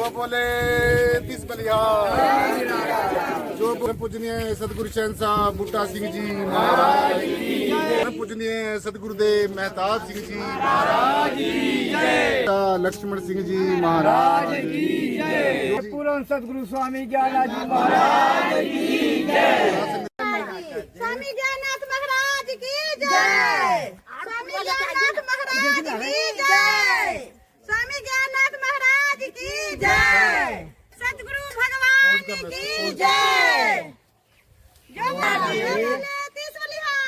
जो बोले 30 बलिहार। जो पूजनीय सतगुरु शहंशाह बूटा सिंह जी महाराज की जय। पूजनीय सतगुरुदेव मेहताब सिंह जी महाराज की जय। लक्ष्मण सिंह जी महाराज की जय। पूर्ण सतगुरु स्वामी ज्ञानाथ जी महाराज की जय। स्वामी ज्ञानाथ महाराज की जय। स्वामी ज्ञानाथ महाराज की जय। स्वामी ज्ञानाथ महाराज की जय। सतगुरु भगवान की जय। जो बोले 30 बलिहार।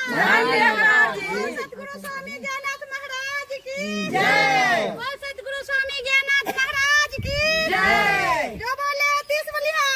सतगुरु स्वामी ज्ञानाथ महाराज की जय। सतगुरु स्वामी ज्ञानाथ महाराज की जय। जो बोले 30 बलिहार।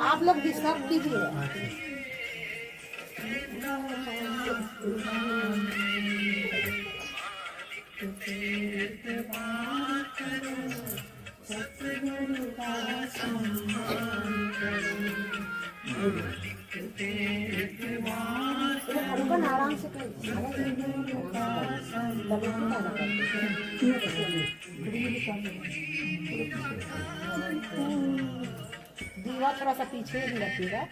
आप लोग डिस्टर्ब कीजिए। आराम से दीवा थोड़ा सा पीछे भी रखिएगा।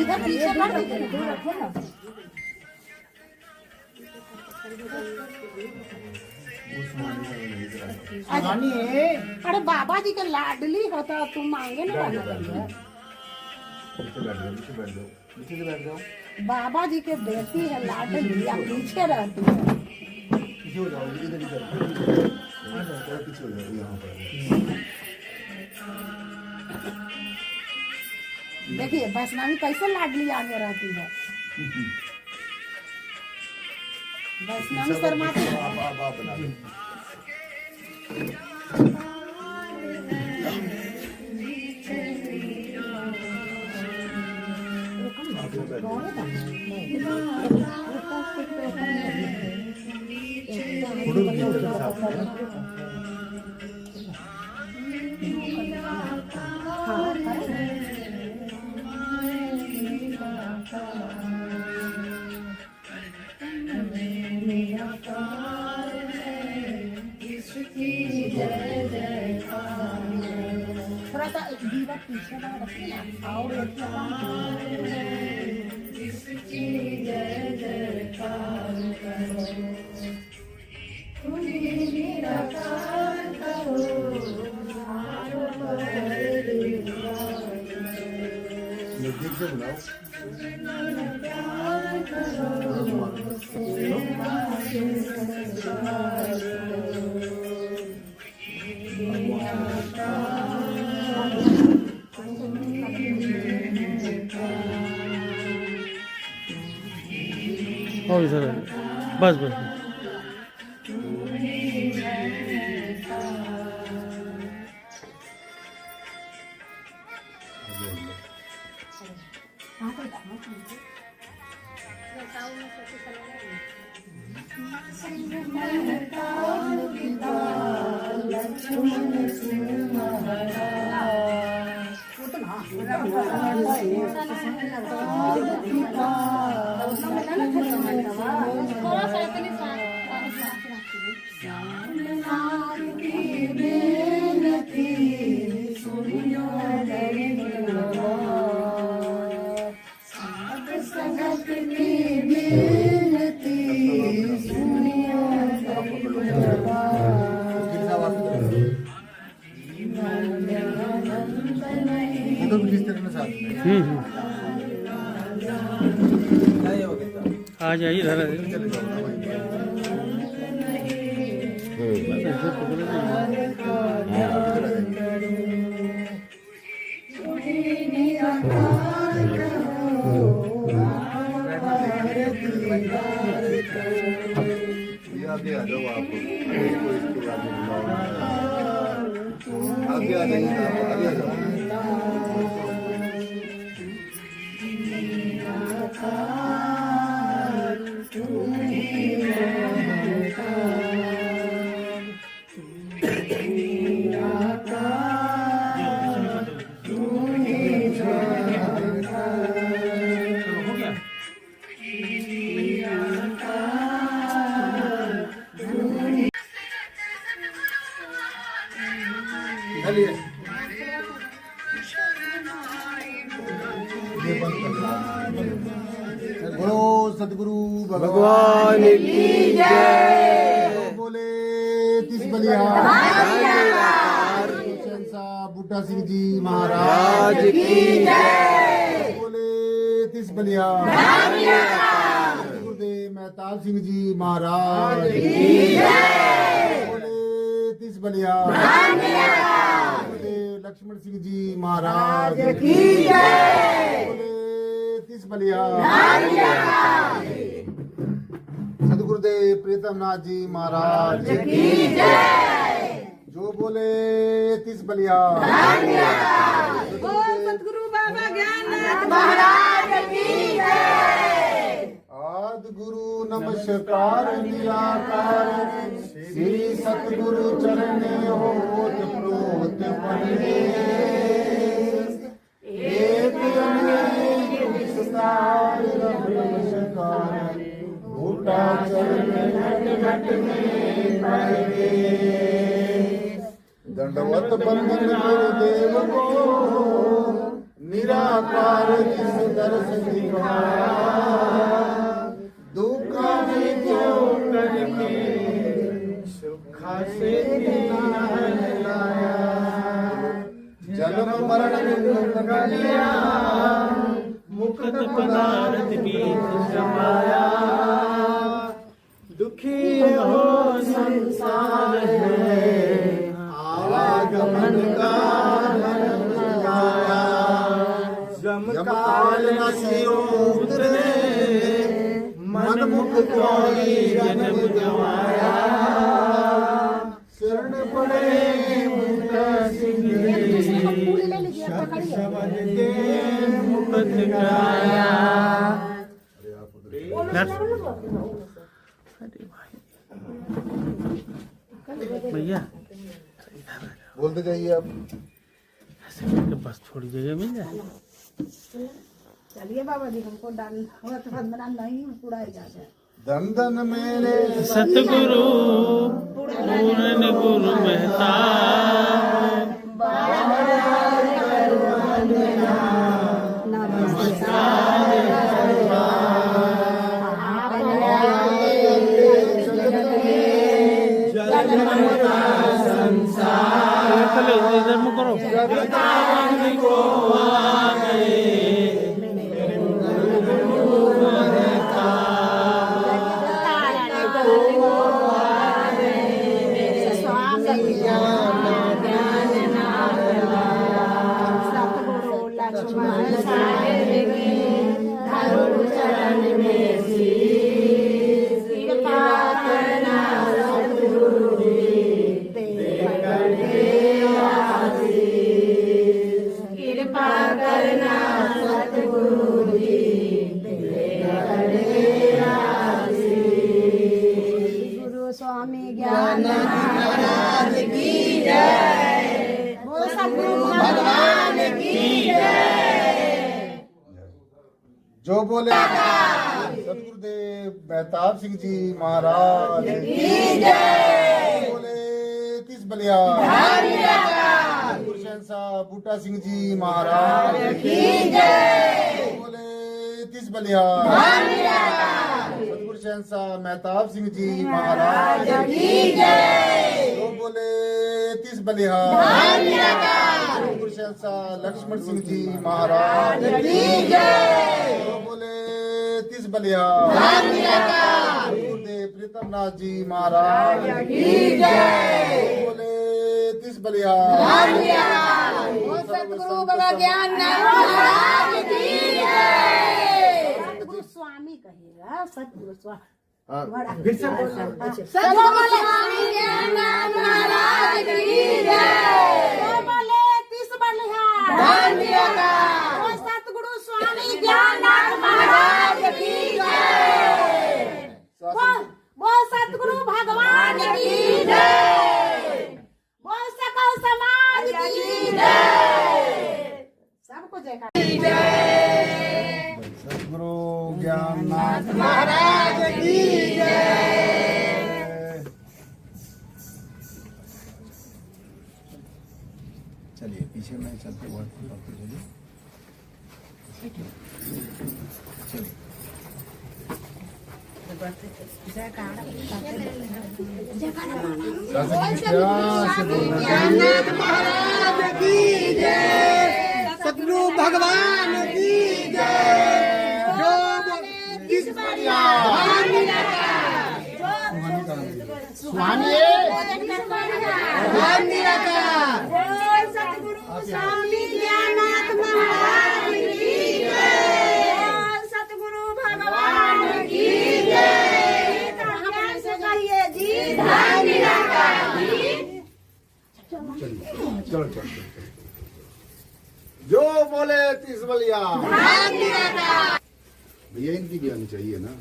इधर पीछे कर दीजिए ना। अरे बाबा जी के लाडली होता तुम मांगे ना बाबा जी के बेटी है लाडली, आप पीछे रहती है। देखिए वैष्णवी कैसे लाडली आगे रहती है। वैष्णवी शर्माती है। थोड़ा सा दीवा पीछे ना रखिए ना और सर बस बस फोटो भी खींचते रहना साथ में। आ जाइए इधर आ जाइए। चले जाओ ना वहीं पे। बस ऐसे पकड़े जाइए। इधर आ जाइए। ये आगे आ जाओ आप, इसको इसके आगे बुलाओ। आगे आ जाइए आप, आगे आ जाओ। चलिए बोलो सतगुरु भगवान की जय। बोले तिस बलिहार शहंशाह बूटा सिंह जी महाराज की जय। बोले तिस बलिहार गुरुदेव मेहताब सिंह जी महाराज की जय। बोले तिस बलिहार गुरुदेव लक्ष्मण सिंह जी महाराज की जय। बोले तिस बलिहार सदगुरुदेव प्रीतम नाथ जी महाराज की जय। जो बोले तिस बलिहार सतगुरु बाबा ज्ञाननाथ महाराज की जय। आदि गुरु नमस्कार निराकार श्री सतगुरु चरणे होत प्रोत पड़े। एक अनेक विस्तार नमस्कार बूटा चरण घट घट में पड़े। दंडवत बंदन गुरुदेव को निराकार जिस दर्श दिखाया। दुखा में जो करके सुखा से लाया। जन्म मरण दुख गलिया मुक्त पदार्थ की समाया। दुखी हो संसार है आवागमन का धर्म लगाया। जमकाल न सिरों उतरे मन मुख कोई जन्म गवाया। शरण पड़े बूटा सिंह शब्द के मुक्त गाया। भैया बोलते जाइए आप। ऐसे करके बस थोड़ी जगह मिल जाए। चलिए बाबा जी हमको डाल तो बंदना नहीं उड़ाई जाता है। धन धन मेरे सतगुरु पूर्ण गुरु मेहताब इधर में करो। स्वामी ज्ञान महाराज की जय। बोलो सतगुरु भगवान की जय। जो बोले सतगुरुदेव मेहताब सिंह जी महाराज की जय। बोले तिस बलिहार गुरु शहंशाह बूटा सिंह जी महाराज की जय। बोले तिस बलिहार सतगुरु शहंशाह मेहताब सिंह जी महाराज की जय। जो बोले तिस बलिहार गुरु शहंशाह लक्ष्मण सिंह जी महाराज की जय। जो बोले तीस बलिहार गुरुदेव प्रीतम नाथ जी महाराज की जय। बोले तीस बलिहार सतगुरु बाबा ज्ञान महाराज की जय। सतगुरु स्वामी कहेगा, सतगुरु स्वामी फिर से सतगुरु स्वामी ज्ञान महाराज की जय। बोले तीस बलिहार सतगुरु स्वामी ज्ञान महाराज की जय। बोल सतगुरु भगवान की जय। बोल सकल समाज की जय। सबको जयकार। सतगुरु ज्ञाननाथ महाराज की जय। चलिए पीछे में चलते हुए चलिए। ज्ञाननाथ महाराज की जय। सतगुरु भगवान की जय। जो किस स्वामी सतगुरु स्वामी ज्ञाननाथ महाराज की जय। सतगुरु भगवान की जय। से कहिए जी चलो जो बोले तीस बलिहार भैया इनकी भी आनी चाहिए ना।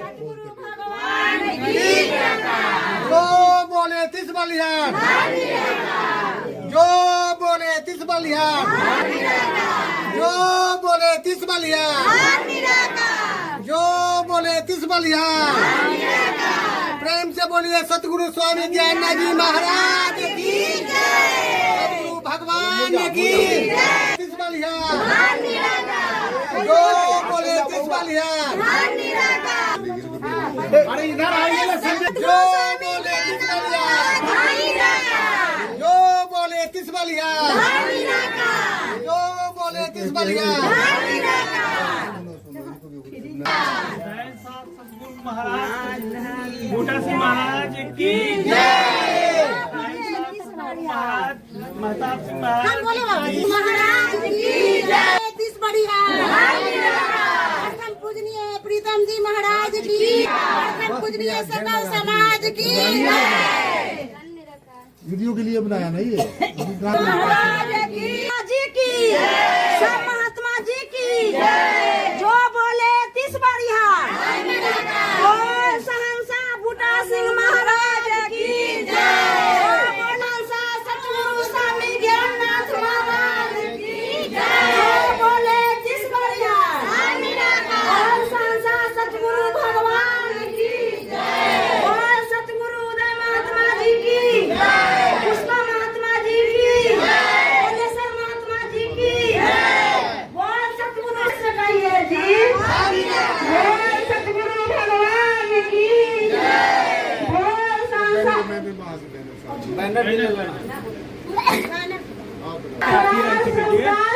सतगुरु भगवान की जो बोले तीस बलिहार जो बोले तीस बलिहार जो बोले तीस बलिहार जो बोले तीस बलिहार प्रेम से बोलिए सतगुरु स्वामी ज्ञाननाथ जी महाराज की सतगुरु भगवान की तीस बलिहार जो बोले तीस बलिहार अरे इधर आइए जो बोले तीस बलिहार जो बोले तीस बलिहार जो बोले तीस बलिहार सतगुरु महाराज बूटा सिंह महाराज की जय। महताब सिंह महाराज महाराज की जय। तीस बलिहार पूजनीय प्रीतम जी महाराज की पूजनीय सकल समाज की जय। वीडियो के लिए बनाया ना ये महाराज जी की सब महात्मा जी की जो बोले तीस बलिहार बोल सहनशाह बूटा सिंह महाराज की जय। सतगुरु स्वामी ज्ञाननाथ महाराज की जय। बोले तीस बलिहार बोल सहनशाह सतगुरु भगवान की जय। बोल सतगुरु उदय महात्मा जी की पुष्पा महात्मा जी की बोलेश्वर महात्मा जी की बोल सतगुरु से कहिए जी बोल सतगुरु भगवान की बोल संसार मैं भी वहां से लेना बैनर भी लेना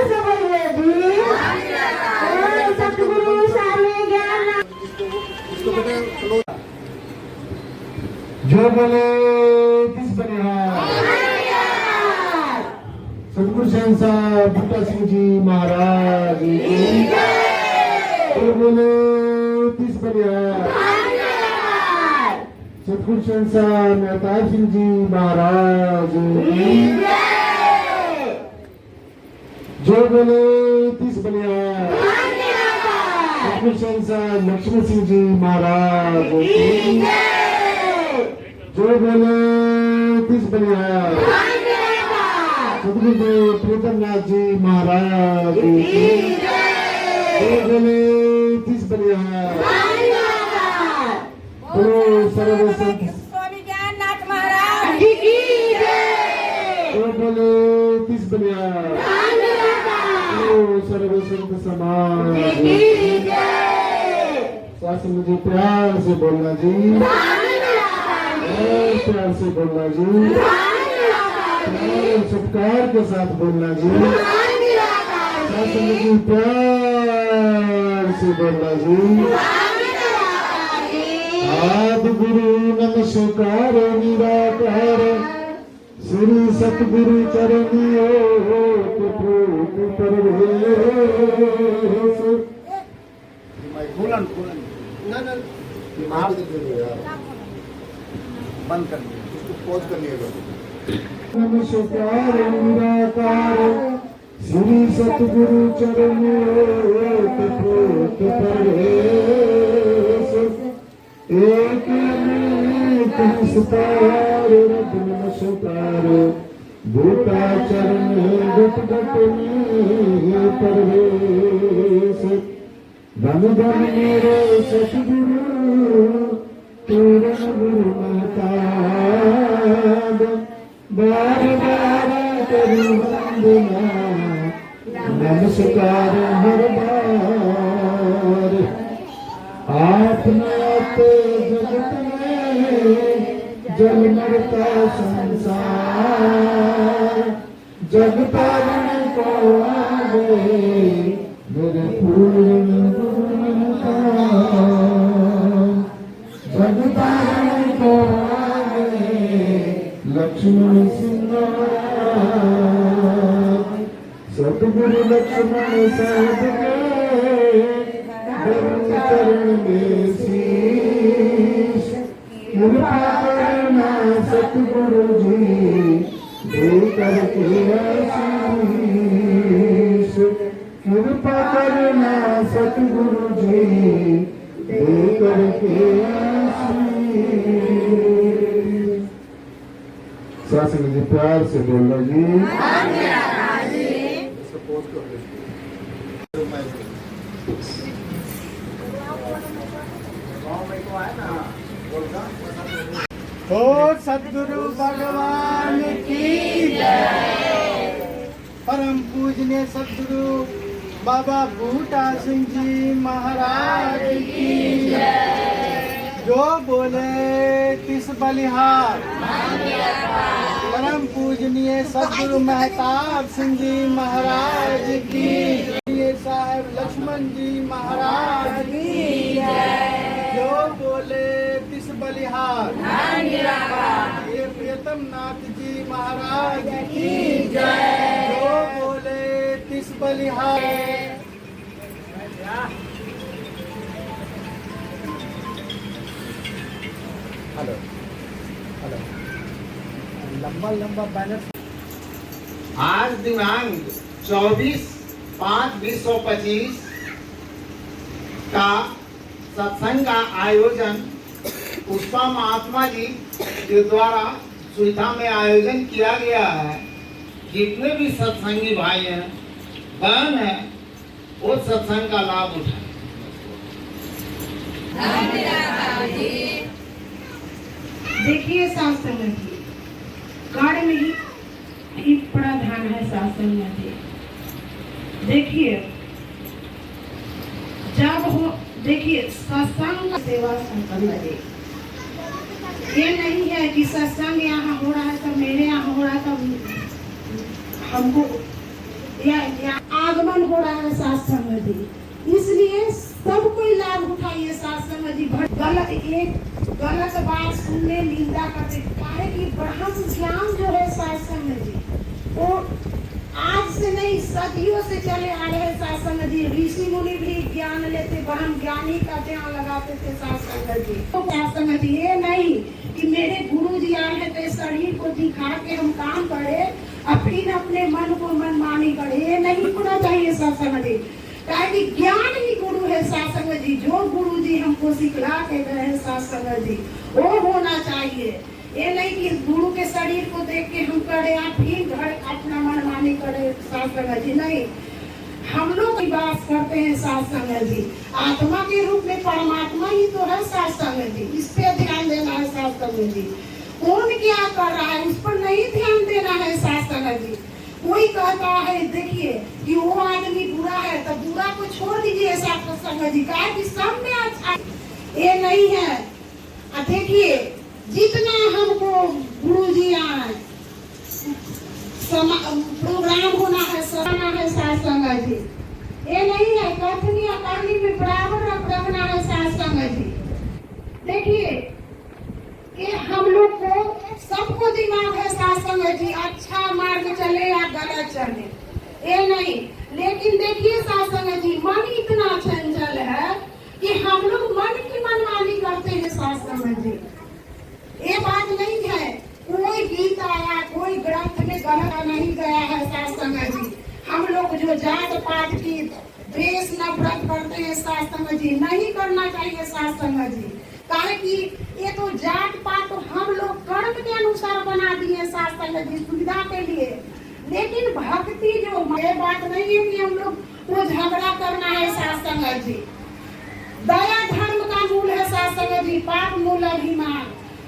से बोलिए जी बोल सतगुरु स्वामी ज्ञान इसको बेटे लो। जो बोले तीस बलिहार सतगुरु शहंशाह बूटा सिंह जी महाराज की जो बोले तीस बलिहार सतगुरु शहंशाह महताब सिंह जी महाराज की जो बोले तीस बलिहार सतगुरु शहंशाह लक्ष्मण सिंह जी महाराज की जो बोले तीस बलिहार सतगुरुदेव प्रीतम नाथ जी महाराज की जो बोले तीस बलिहार बोलो सर्व संत स्वामी ज्ञाननाथ महाराज की जो बोले तीस बलिहार बोलो सर्व संत समाज की शासन मुझे प्यार से बोलना जी प्यार से बोलना जी प्यार सत्कार के साथ बोलना जी शासन जी प्यार से बोला जी। आदि गुरु नमस्कार निराकार श्री सतगुरु चरणियो बंद कर दिया, उसको पॉज कर लिएगा। नमस्कार निराकार श्री सतगुरु चरणियो एक अनेक सितार नमस्कार बूटा चरण गुट गुट में परवेश धन धन मेरे सतगुरु पूर्ण गुरु महताब बार बार करूं वंदना नमस्कार हर बार आपने आते जगत में जल मरता संसार जग तारण को आगे मेरे पूर्ण गुरु जग तारण को आगे लक्ष्मण सिंह सतगुरु लक्ष्मण साध चरण में शीश कृपा करना सतगुरु जी दे करके आशीष कृपा करना सतगुरु जी दे करके आशीष। शासन जी प्यार से बोलो जी। तो सद्गुरु भगवान की जय। परम पूजनीय सद्गुरु बाबा बूटा सिंह जी महाराज की जय। जो बोले तिस बलिहार। परम पूजनीय सद्गुरु महताब सिंह जी महाराज की जय। साहब लक्ष्मण जी महाराज की जय। जो बोले तिस बलिहार। ये प्रियतम नाथ जी महाराज की जय। जो बोले तिस बलिहार। लंबा लंबा बैनर। आज दिनांक 24/5/2025 का सत्संग का आयोजन पुष्पा महात्मा जी के द्वारा सुविधा में आयोजन किया गया है। जितने भी सत्संगी भाई हैं बहन हैं वो सत्संग का लाभ उठाएं। देखिए शास्त्र में भी कार्य में ही बड़ा ध्यान है शास्त्र में भी। देखिए जब हो देखिए सत्संग सेवा संपन्न है। ये नहीं है कि सत्संग यहाँ हो रहा है तो मेरे यहाँ हो रहा है तो हमको या आगमन हो रहा है सत्संग में भी। इसलिए सब कोई लाभ उठाइए सत्संग में जी। गलत बात सुनने निंदा करते काहे कि ब्रह्म ज्ञान जो है सत्संग में जी वो आज से नहीं सदियों से चले आ रहे सत्संग जी। ऋषि मुनि भी ज्ञान लेते ब्रह्म ज्ञानी का ध्यान लगाते थे सत्संग जी। तो सत्संग जी ये नहीं कि मेरे गुरु जी आए हैं तो शरीर को दिखा के हम काम करे और फिर अपने मन को मनमानी करे। ये नहीं होना चाहिए सत्संग जी। काहे कि ज्ञान ही गुरु है सत्संग जी। जो गुरु जी हमको सिखला के गए हैं सत्संग जी वो होना चाहिए। ये नहीं कि गुरु के शरीर को देख के हम करे या फिर घर अपना मनमानी करे सत्संग जी। नहीं, हम लोग वास करते हैं सत्संग जी। आत्मा के रूप में परमात्मा ही तो है सत्संग जी। इस पे ध्यान देना है सत्संग जी। कौन क्या कर रहा है उस पर नहीं ध्यान देना है सत्संग जी। कोई कहता है देखिए कि वो आदमी बुरा है तो बुरा को छोड़ दीजिए सत्संग जी। कहा कि सब में अच्छा ये नहीं है। देखिए जितना हमको गुरु जी आए प्रोग्राम होना है सराहना है सत्संग जी। ये नहीं है कथनी और करनी में बराबर रखना है शास्त्र जी। देखिए कि हम लोग को सबको दिमाग है शास्त्र जी, अच्छा मार्ग चले या गलत चले ये नहीं, लेकिन देखिए शास्त्र जी मन इतना चंचल है कि हम लोग मन की मनमानी करते हैं शास्त्र जी। ये बात नहीं है, कोई गीत आया कोई ग्रंथ में गलत नहीं गया है शास्त्र जी। हम लोग जो जात पात की द्वेष नफरत करते हैं शास्त्र जी, नहीं करना चाहिए शास्त्र जी। काहे कि ये तो जात पात तो हम लोग कर्म के अनुसार बना दिए शास्त्र जी सुविधा के लिए, लेकिन भक्ति जो ये बात नहीं है कि हम लोग को झगड़ा करना है शास्त्र जी। दया धर्म का मूल है शास्त्र जी, पाप मूल अभिमान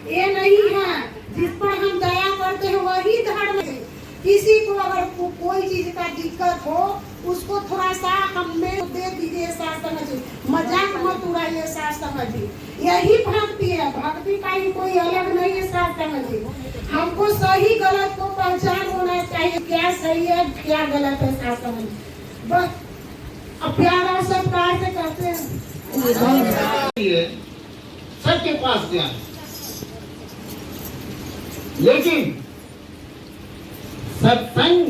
ये नहीं है। जिस पर हम दया करते हैं वही धर्म है। किसी को अगर कोई चीज का दिक्कत हो उसको थोड़ा सा हमें दे दीजिए शास्त्र जी, मजाक मत उड़ाइए शास्त्र जी। यही भक्ति है, भक्ति का ही कोई अलग नहीं है शास्त्र जी। हमको सही गलत को पहचान होना चाहिए, क्या सही है क्या गलत है शास्त्र जी। बस अब प्यार और सत्कार से करते हैं। सबके पास ज्ञान, लेकिन सत्संग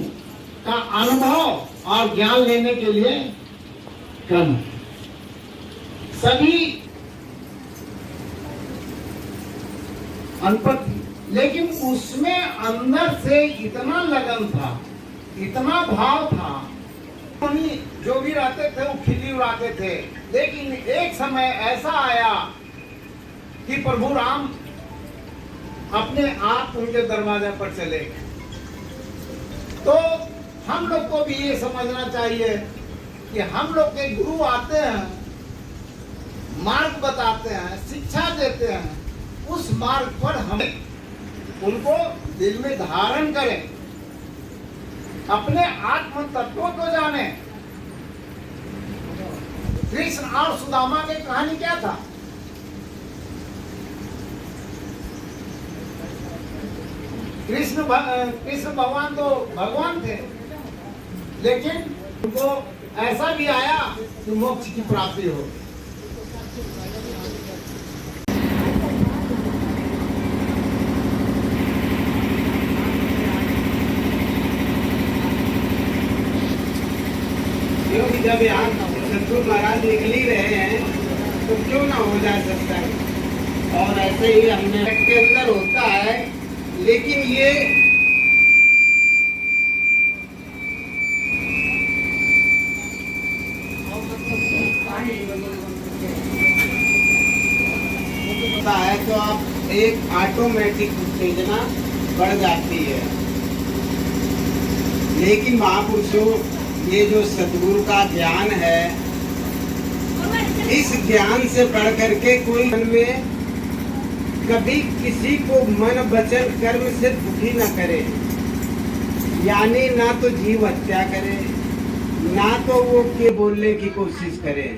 का अनुभव और ज्ञान लेने के लिए कम सभी अनपढ़, लेकिन उसमें अंदर से इतना लगन था, इतना भाव था, जो भी रहते थे वो खिल्ली उड़ाते थे। लेकिन एक समय ऐसा आया कि प्रभु राम अपने आप उनके दरवाजे पर चले गए। तो हम लोग को भी ये समझना चाहिए कि हम लोग के गुरु आते हैं, मार्ग बताते हैं, शिक्षा देते हैं, उस मार्ग पर हम उनको दिल में धारण करें, अपने आत्म तत्व को जाने। कृष्ण और सुदामा की कहानी क्या था? कृष्ण भगवान तो भगवान थे, लेकिन उनको ऐसा भी आया कि मोक्ष की प्राप्ति हो। क्योंकि जब यहाँ सतगुरु महाराज निकल ही रहे हैं तो क्यों ना हो जाए सकता है। और ऐसे ही हमने के अंदर होता है, लेकिन ये होता है तो आप एक ऑटोमेटिक उत्तेजना बढ़ जाती है। लेकिन महापुरुषों, ये जो सतगुरु का ज्ञान है, इस ज्ञान से बढ़ करके कोई मन में कभी किसी को मन वचन कर्म से दुखी न करे, यानी ना तो जीव हत्या करे, ना तो वो के बोलने की कोशिश करे।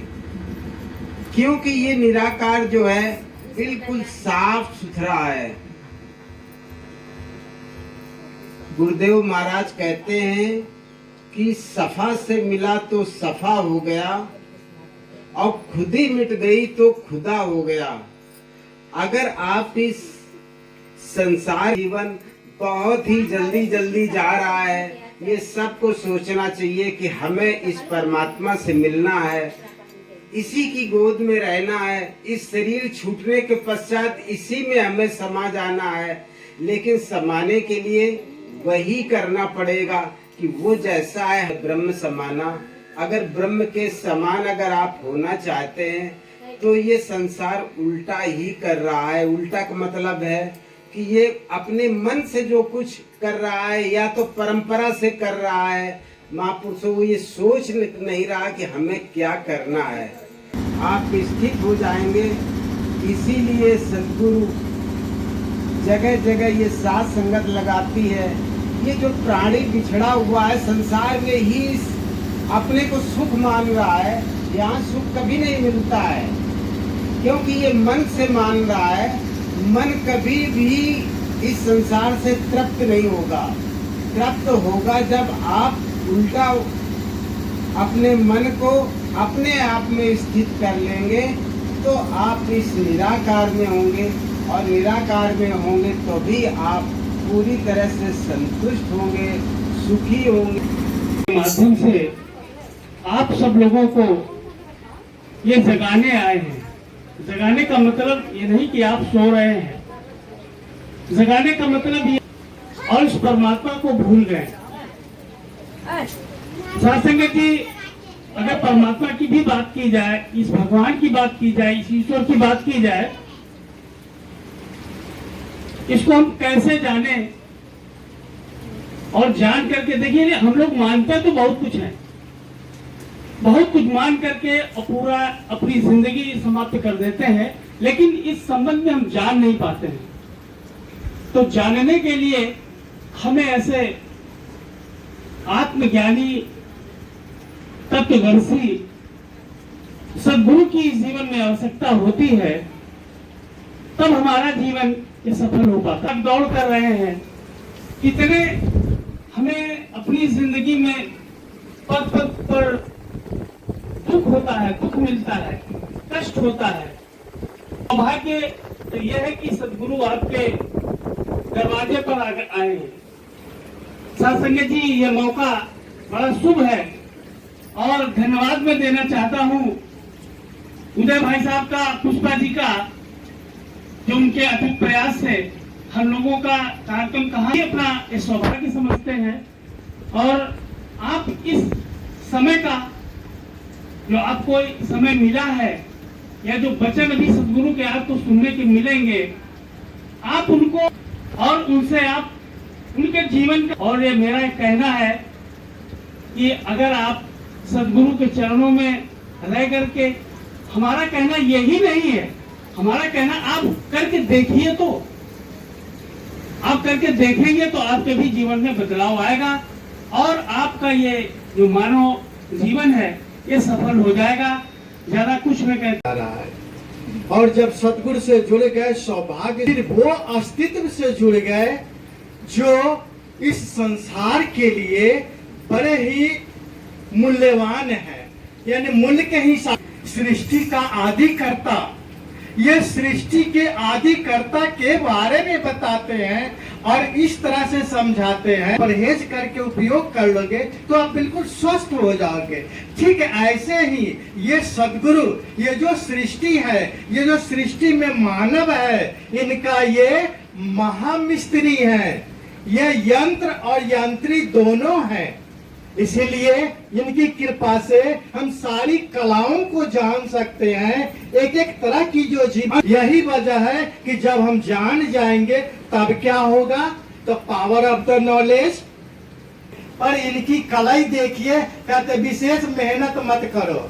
क्योंकि ये निराकार जो है बिल्कुल साफ सुथरा है। गुरुदेव महाराज कहते हैं कि सफा से मिला तो सफा हो गया, और खुदी मिट गई तो खुदा हो गया। अगर आप इस संसार जीवन बहुत ही जल्दी जल्दी जा रहा है, ये सबको सोचना चाहिए कि हमें इस परमात्मा से मिलना है, इसी की गोद में रहना है। इस शरीर छूटने के पश्चात इसी में हमें समा जाना है। लेकिन समाने के लिए वही करना पड़ेगा कि वो जैसा है ब्रह्म समाना। अगर ब्रह्म के समान अगर आप होना चाहते हैं तो ये संसार उल्टा ही कर रहा है। उल्टा का मतलब है कि ये अपने मन से जो कुछ कर रहा है या तो परंपरा से कर रहा है, महापुरुषों वो ये सोच नहीं रहा कि हमें क्या करना है। आप स्थित हो जाएंगे। इसीलिए सद्गुरु जगह जगह ये साथ संगत लगाती है। ये जो प्राणी बिछड़ा हुआ है संसार में ही अपने को सुख मान रहा है, यहाँ सुख कभी नहीं मिलता है, क्योंकि ये मन से मान रहा है। मन कभी भी इस संसार से तृप्त नहीं होगा। तृप्त होगा जब आप उल्टा अपने मन को अपने आप में स्थित कर लेंगे तो आप इस निराकार में होंगे, और निराकार में होंगे तो भी आप पूरी तरह से संतुष्ट होंगे, सुखी होंगे। माध्यम से आप सब लोगों को ये जगाने आए हैं। जगाने का मतलब ये नहीं कि आप सो रहे हैं, जगाने का मतलब ये और इस परमात्मा को भूल गए। सत्संग की अगर परमात्मा की भी बात की जाए, इस भगवान की बात की जाए, इस ईश्वर की बात की जाए, इसको हम कैसे जाने? और जान करके देखिए, हम लोग मानते तो बहुत कुछ है, बहुत कुछ मान करके पूरा अपनी जिंदगी समाप्त कर देते हैं, लेकिन इस संबंध में हम जान नहीं पाते हैं। तो जानने के लिए हमें ऐसे आत्मज्ञानी तत्वदर्शी सद्गुरु की जीवन में आवश्यकता होती है, तब हमारा जीवन ये सफल हो पाता है। दौड़ कर रहे हैं, कितने हमें अपनी जिंदगी में पद पद पर दुख होता है, दुख मिलता है, कष्ट होता है। सौभाग्य यह है कि सद्गुरु आपके दरवाजे पर आए हैं। सत्संग जी, ये मौका बड़ा शुभ है और धन्यवाद मैं देना चाहता हूँ उदय भाई साहब का, पुष्पा जी का, जो उनके अथक प्रयास से हम लोगों का कार्यक्रम कहाँ अपना ये सौभाग्य समझते हैं। और आप इस समय का जो आपको समय मिला है, या जो वचन अभी सद्गुरु के आपको सुनने के मिलेंगे, आप उनको और उनसे आप उनके जीवन का, और ये मेरा एक कहना है कि अगर आप सद्गुरु के चरणों में रह करके, हमारा कहना यही नहीं है, हमारा कहना आप करके देखिए, तो आप करके देखेंगे तो आपके भी जीवन में बदलाव आएगा और आपका ये जो मानव जीवन है ये सफल हो जाएगा। ज्यादा कुछ मैं कहता रहा है। और जब सतगुरु से जुड़ गए, सौभाग्य, फिर वो अस्तित्व से जुड़ गए जो इस संसार के लिए बड़े ही मूल्यवान है, यानी मूल्य के हिसाब। सृष्टि का आदिकर्ता, ये सृष्टि के आदिकर्ता के बारे में बताते हैं और इस तरह से समझाते हैं। परहेज करके उपयोग कर लोगे तो आप बिल्कुल स्वस्थ हो जाओगे। ठीक है, ऐसे ही ये सद्गुरु, ये जो सृष्टि है, ये जो सृष्टि में मानव है, इनका ये महामिस्त्री है। ये यंत्र और यंत्री दोनों हैं, इसीलिए इनकी कृपा से हम सारी कलाओं को जान सकते हैं, एक एक तरह की जो जीवन। यही वजह है कि जब हम जान जाएंगे तब क्या होगा, तो पावर ऑफ द नॉलेज। और इनकी कलाई देखिए, कहते विशेष मेहनत मत करो,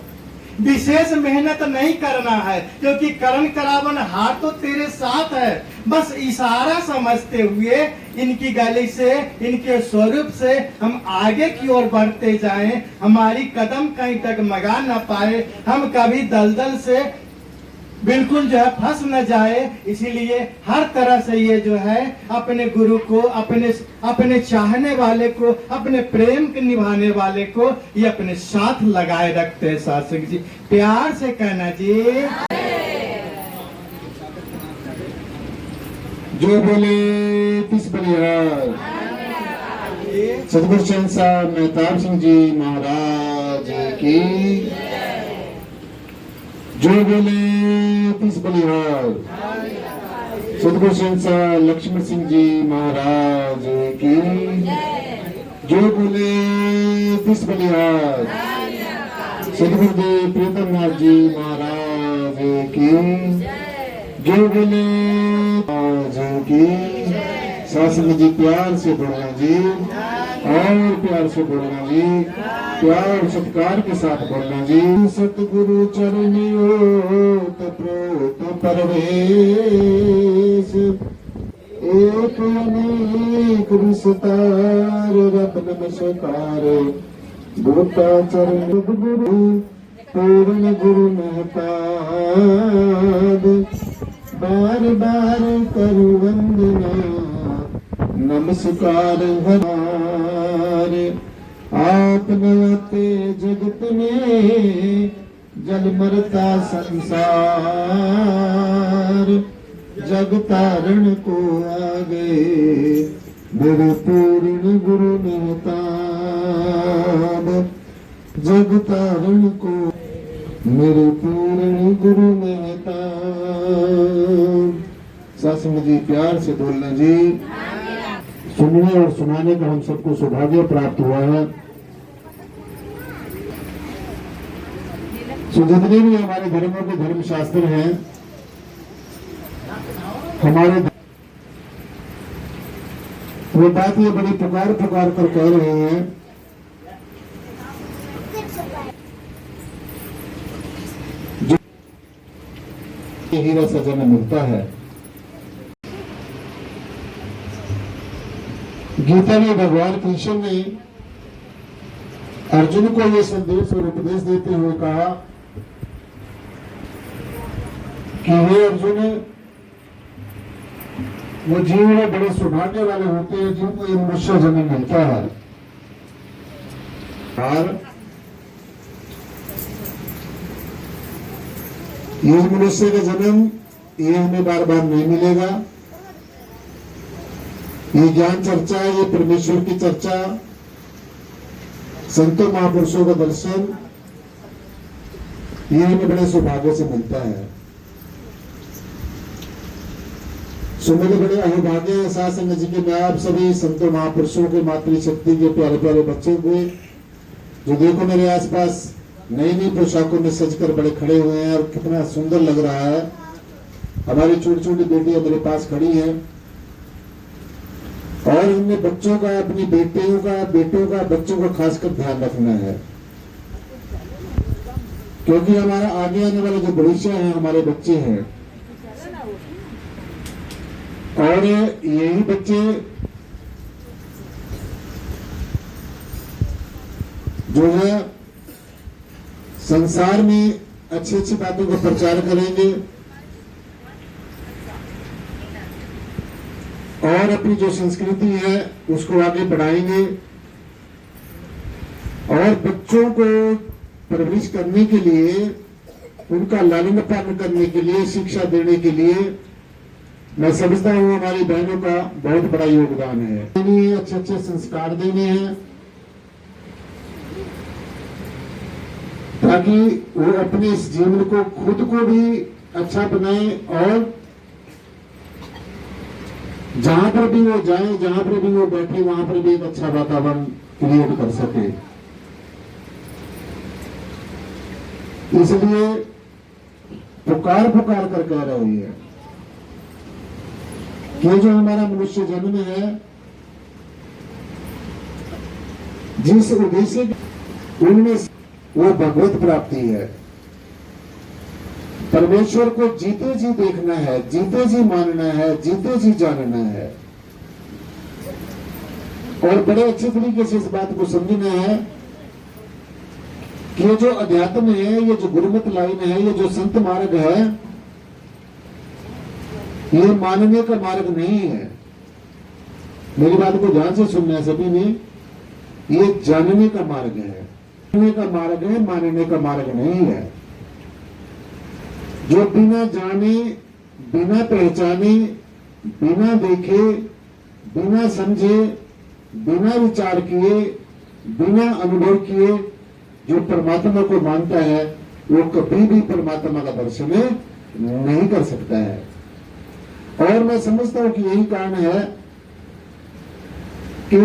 विशेष मेहनत नहीं करना है, क्योंकि करण करावन हाथ तो तेरे साथ है। बस इशारा समझते हुए इनकी गली से, इनके स्वरूप से हम आगे की ओर बढ़ते जाएं, हमारी कदम कहीं तक मगा न पाए, हम कभी दलदल से बिल्कुल जो है फंस न जाए। इसीलिए हर तरह से ये जो है अपने गुरु को, अपने चाहने वाले को, अपने प्रेम के निभाने वाले को ये अपने साथ लगाए रखते हैं। शासक जी, प्यार से कहना जी। जो बोले तिस बलिहार। सतगुरु शहंशाह मेहताब सिंह जी महाराज की। जो बोले तिस बलिहार। सतगुरु शहंशाह लक्ष्मण सिंह जी महाराज की। जो बोले तिस बलिहार। सतगुरुदेव प्रीतम नाथ जी महाराज की। जो बोले महाराज की। शासन जी प्यार से बोलना जी, और प्यार से बोलना जी, प्यार सत्कार के साथ बोलना जी। सतगुरु चरणियों प्रोत परवेश, एक अनेक विस्तार रब नमस्कार। बूटा चरण गुरु पूर्ण गुरु महताब, बार बार करु वंदना नमस्कार हमारे। आपनते जगत में जल मरता संसार, जग तारण को आ गए मेरे पूर्ण गुरु मेहताब, जग तारण को मेरे पूर्ण गुरु मेहताब। सत्संग जी प्यार से बोलना जी। सुनने और सुनाने का हम सबको सौभाग्य प्राप्त हुआ है। सो जितने भी हमारे धर्मों के धर्म शास्त्र हैं, हमारे वो बात ये बड़ी पुकार पुकार कर कह रहे हैं जो हीरा सा जन्म मिलता है। गीता में भगवान कृष्ण ने अर्जुन को यह संदेश और उपदेश देते हुए कहा कि हे अर्जुन, वो जीव बड़े सौभाग्य वाले होते हैं जिनको ये मनुष्य जन्म मिलता है। और ये मनुष्य का जन्म ये हमें बार बार नहीं मिलेगा। ये ज्ञान चर्चा, ये परमेश्वर की चर्चा, संतों महापुरुषों का दर्शन, ये हमें बड़े सौभाग्य से मिलता है। सो मेरे बड़े अहोभाग्य है सासंग जी के मैं आप सभी संतों महापुरुषों के मातृशक्ति के प्यारे प्यारे बच्चे हुए जो देखो मेरे आसपास नई नई पोशाकों में सजकर बड़े खड़े हुए हैं और कितना सुंदर लग रहा है। हमारी छोटी छोटी बेटियां मेरे पास खड़ी हैं और हमने बच्चों का, अपनी बेटियों का, बेटों का, बच्चों का खासकर ध्यान रखना है, क्योंकि हमारा आगे आने वाला जो भविष्य है हमारे बच्चे हैं और यही बच्चे जो है संसार में अच्छी अच्छी बातों का प्रचार करेंगे और अपनी जो संस्कृति है उसको आगे बढ़ाएंगे और बच्चों को परवरिश करने के लिए, उनका लालन पालन करने के लिए, शिक्षा देने के लिए मैं समझता हूँ हमारी बहनों का बहुत बड़ा योगदान है। अच्छे अच्छे संस्कार देने हैं ताकि वो अपने इस जीवन को खुद को भी अच्छा बनाए और जहां पर भी वो जाए, जहां पर भी वो बैठे, वहां पर भी एक अच्छा वातावरण क्रिएट कर सके। इसलिए पुकार पुकार कर कह रही है कि जो हमारा मनुष्य जन्म है, जिस उद्देश्य उनमें वो भगवत प्राप्ति है। परमेश्वर को जीते जी देखना है, जीते जी मानना है, जीते जी जानना है और बड़े अच्छे तरीके से इस बात को समझना है कि ये जो अध्यात्म है, ये जो गुरुमत लाइन है, ये जो संत मार्ग है, ये मानने का मार्ग नहीं है। मेरी बात को ध्यान से सुनना है सभी ने, ये जानने का मार्ग है, जानने का मार्ग है, मानने का मार्ग नहीं है। जो बिना जाने, बिना पहचाने, बिना देखे, बिना समझे, बिना विचार किए, बिना अनुभव किए जो परमात्मा को मानता है वो कभी भी परमात्मा का दर्शन नहीं कर सकता है। और मैं समझता हूं कि यही कारण है कि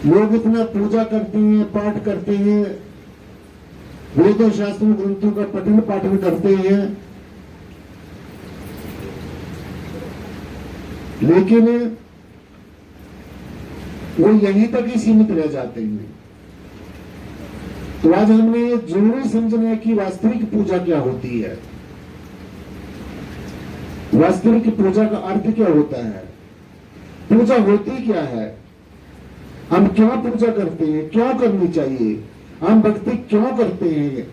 लोग इतना पूजा करते हैं, पाठ करते हैं, वेदों शास्त्रों ग्रंथों का पठन पाठन करते हैं, लेकिन वो यहीं तक ही सीमित रह जाते हैं। तो आज हमने ये जरूरी समझना है कि वास्तविक पूजा क्या होती है, वास्तविक पूजा का अर्थ क्या होता है, पूजा होती क्या है, हम क्यों पूजा करते हैं, क्यों करनी चाहिए, हम भक्ति क्यों करते हैं,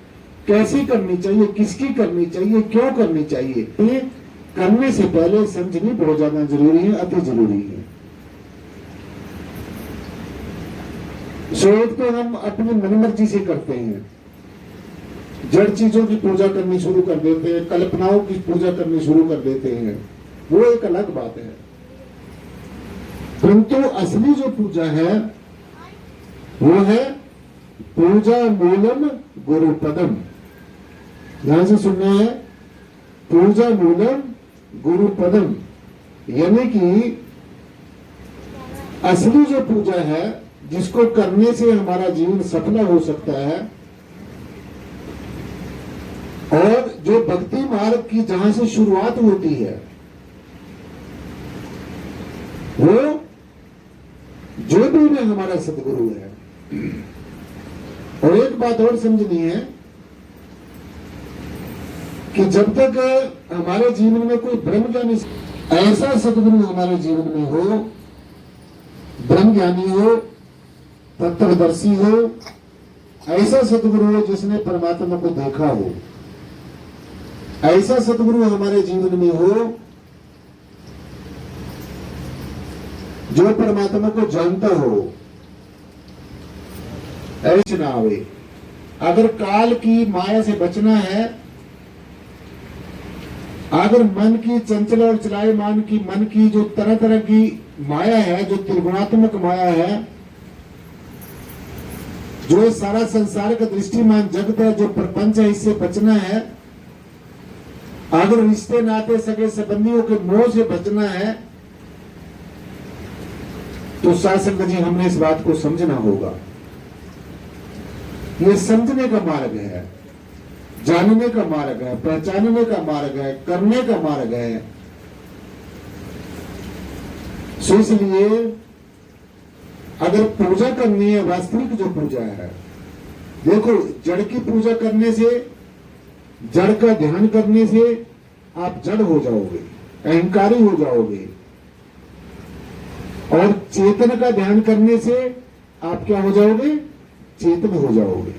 कैसे करनी चाहिए, किसकी करनी चाहिए, क्यों करनी चाहिए। ये करने से पहले समझनी बहुत ज्यादा जरूरी है, अति जरूरी है। शोध तो हम अपनी मनमर्जी से करते हैं, जड़ चीजों की पूजा करनी शुरू कर देते हैं, कल्पनाओं की पूजा करनी शुरू कर देते हैं, वो एक अलग बात है। परंतु असली जो पूजा है वो है पूजा मूलम गुरुपदम। ध्यान से सुनना है, पूजा मूलम गुरुपदम, यानी कि असली जो पूजा है जिसको करने से हमारा जीवन सफल हो सकता है, और जो भक्ति मार्ग की जहां से शुरुआत होती है, वो जो भी में हमारा सदगुरु है। और एक बात और समझनी है कि जब तक हमारे जीवन में कोई ब्रह्म ज्ञानी, ऐसा सदगुरु हमारे जीवन में हो, ब्रह्म ज्ञानी हो, तत्वदर्शी हो, ऐसा सदगुरु हो जिसने परमात्मा को देखा हो, ऐसा सदगुरु हमारे जीवन में हो जो परमात्मा को जानता हो, ऐसे ना आवे। अगर काल की माया से बचना है, अगर मन की चंचल और चलायमान की मन की जो तरह तरह की माया है, जो त्रिगुणात्मक माया है, जो सारा संसार का दृष्टिमान जगत है, जो प्रपंच है, इससे बचना है, अगर रिश्ते नाते सगे संबंधियों के मोह से बचना है, तो शासन जी हमने इस बात को समझना होगा। ये समझने का मार्ग है, जानने का मार्ग है, पहचानने का मार्ग है, करने का मार्ग है। सो इसलिए अगर पूजा करनी है, वास्तविक जो पूजा है, देखो जड़ की पूजा करने से, जड़ का ध्यान करने से आप जड़ हो जाओगे, अहंकारी हो जाओगे, और चेतन का ध्यान करने से आप क्या हो जाओगे, चेतन हो जाओगे।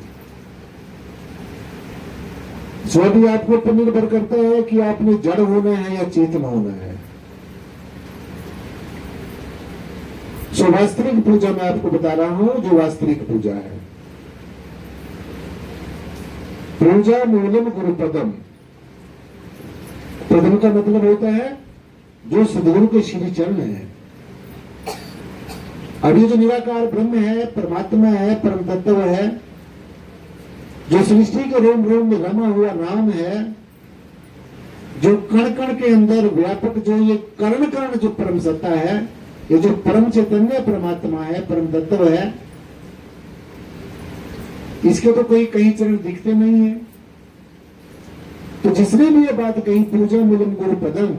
सो भी आपको पर निर्भर करता है कि आपने जड़ होना है या चेतन होना है। सो वास्तविक पूजा मैं आपको बता रहा हूं, जो वास्तविक पूजा है, पूजा मूलम गुरुपदम। पदम का मतलब होता है जो सदगुरु के श्री चरण है। अब ये जो निराकार ब्रह्म है, परमात्मा है, परम तत्व है, जो सृष्टि के रोम रोम में रमा हुआ नाम है, जो कण कण के अंदर व्यापक, जो ये कर्ण कर्ण जो परम सत्ता है, ये जो परम चैतन्य परमात्मा है, परम तत्व है, इसके तो कोई कहीं चरण दिखते नहीं है। तो जिसने भी ये बात कही पूजा मूलम गुरुपदम,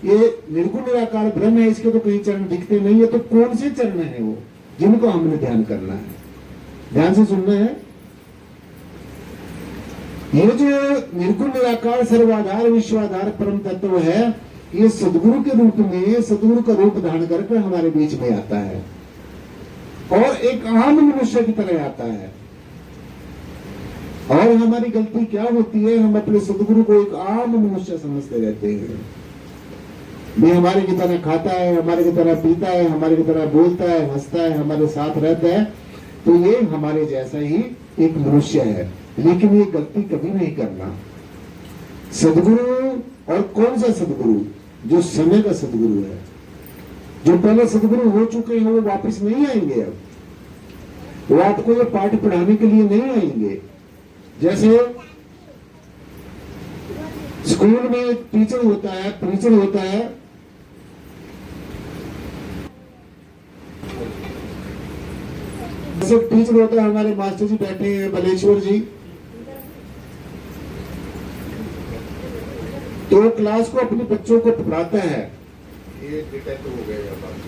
ये निर्गुण निराकार ब्रह्म है, इसके तो कहीं चरण दिखते नहीं है, तो कौन से चरण है वो जिनको हमने ध्यान करना है? ध्यान से सुनना है। ये जो निर्गुण निराकार सर्वाधार विश्वाधार परम तत्व है, ये सदगुरु के रूप में, सदगुरु का रूप धारण करके हमारे बीच में आता है, और एक आम मनुष्य की तरह आता है। और हमारी गलती क्या होती है, हम अपने सदगुरु को एक आम मनुष्य समझते रहते हैं। ये हमारे की तरह खाता है, हमारे की तरह पीता है, हमारे की तरह बोलता है, हंसता है, हमारे साथ रहता है, तो ये हमारे जैसा ही एक मनुष्य है। लेकिन ये गलती कभी नहीं करना। सदगुरु, और कौन सा सदगुरु? जो समय का सदगुरु है। जो पहले सदगुरु हो चुके हैं वो वापस नहीं आएंगे। अब वो आपको ये पाठ पढ़ाने के लिए नहीं आएंगे। जैसे स्कूल में एक टीचर होता है, प्रीचर होता है, जैसे टीचर होता है, हमारे मास्टर जी बैठे हैं, बलेश्वर जी, तो क्लास को अपने बच्चों को पढ़ाता है। ये डिटेक्ट हो गया बात,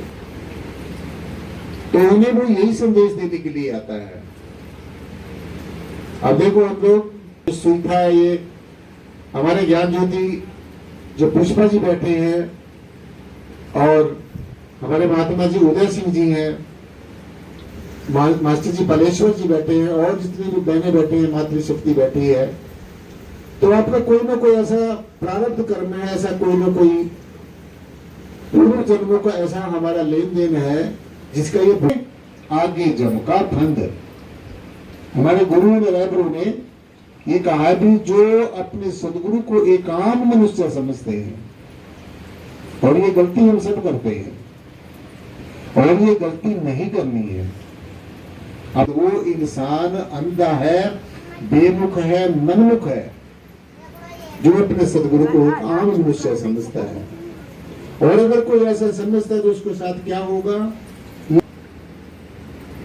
तो उन्हें वो यही संदेश देने के लिए आता है। अब देखो हम लोग सुविधा है, ये हमारे ज्ञान ज्योति जो पुष्पा जी बैठे हैं, और हमारे महात्मा जी उदय सिंह जी हैं, मास्टर जी बलेश्वर जी बैठे हैं, और जितनी भी बहनें बैठे हैं, मातृशक्ति बैठी है, तो आपका कोई ना कोई ऐसा प्रारब्ध कर्म है, ऐसा कोई ना कोई पूर्व जन्मों का ऐसा हमारा लेन देन है, जिसका ये आगे जम का फंद। हमारे गुरु रहबरों ने ये कहा है भी जो अपने सदगुरु को एक आम मनुष्य समझते हैं, और ये गलती हम सब करते हैं, और ये गलती नहीं करनी है। अब वो इंसान अंधा है, बेमुख है, मनमुख है, जो अपने सदगुरु को एक आम मनुष्य समझता है। और अगर कोई ऐसा समझता है तो उसके साथ क्या होगा,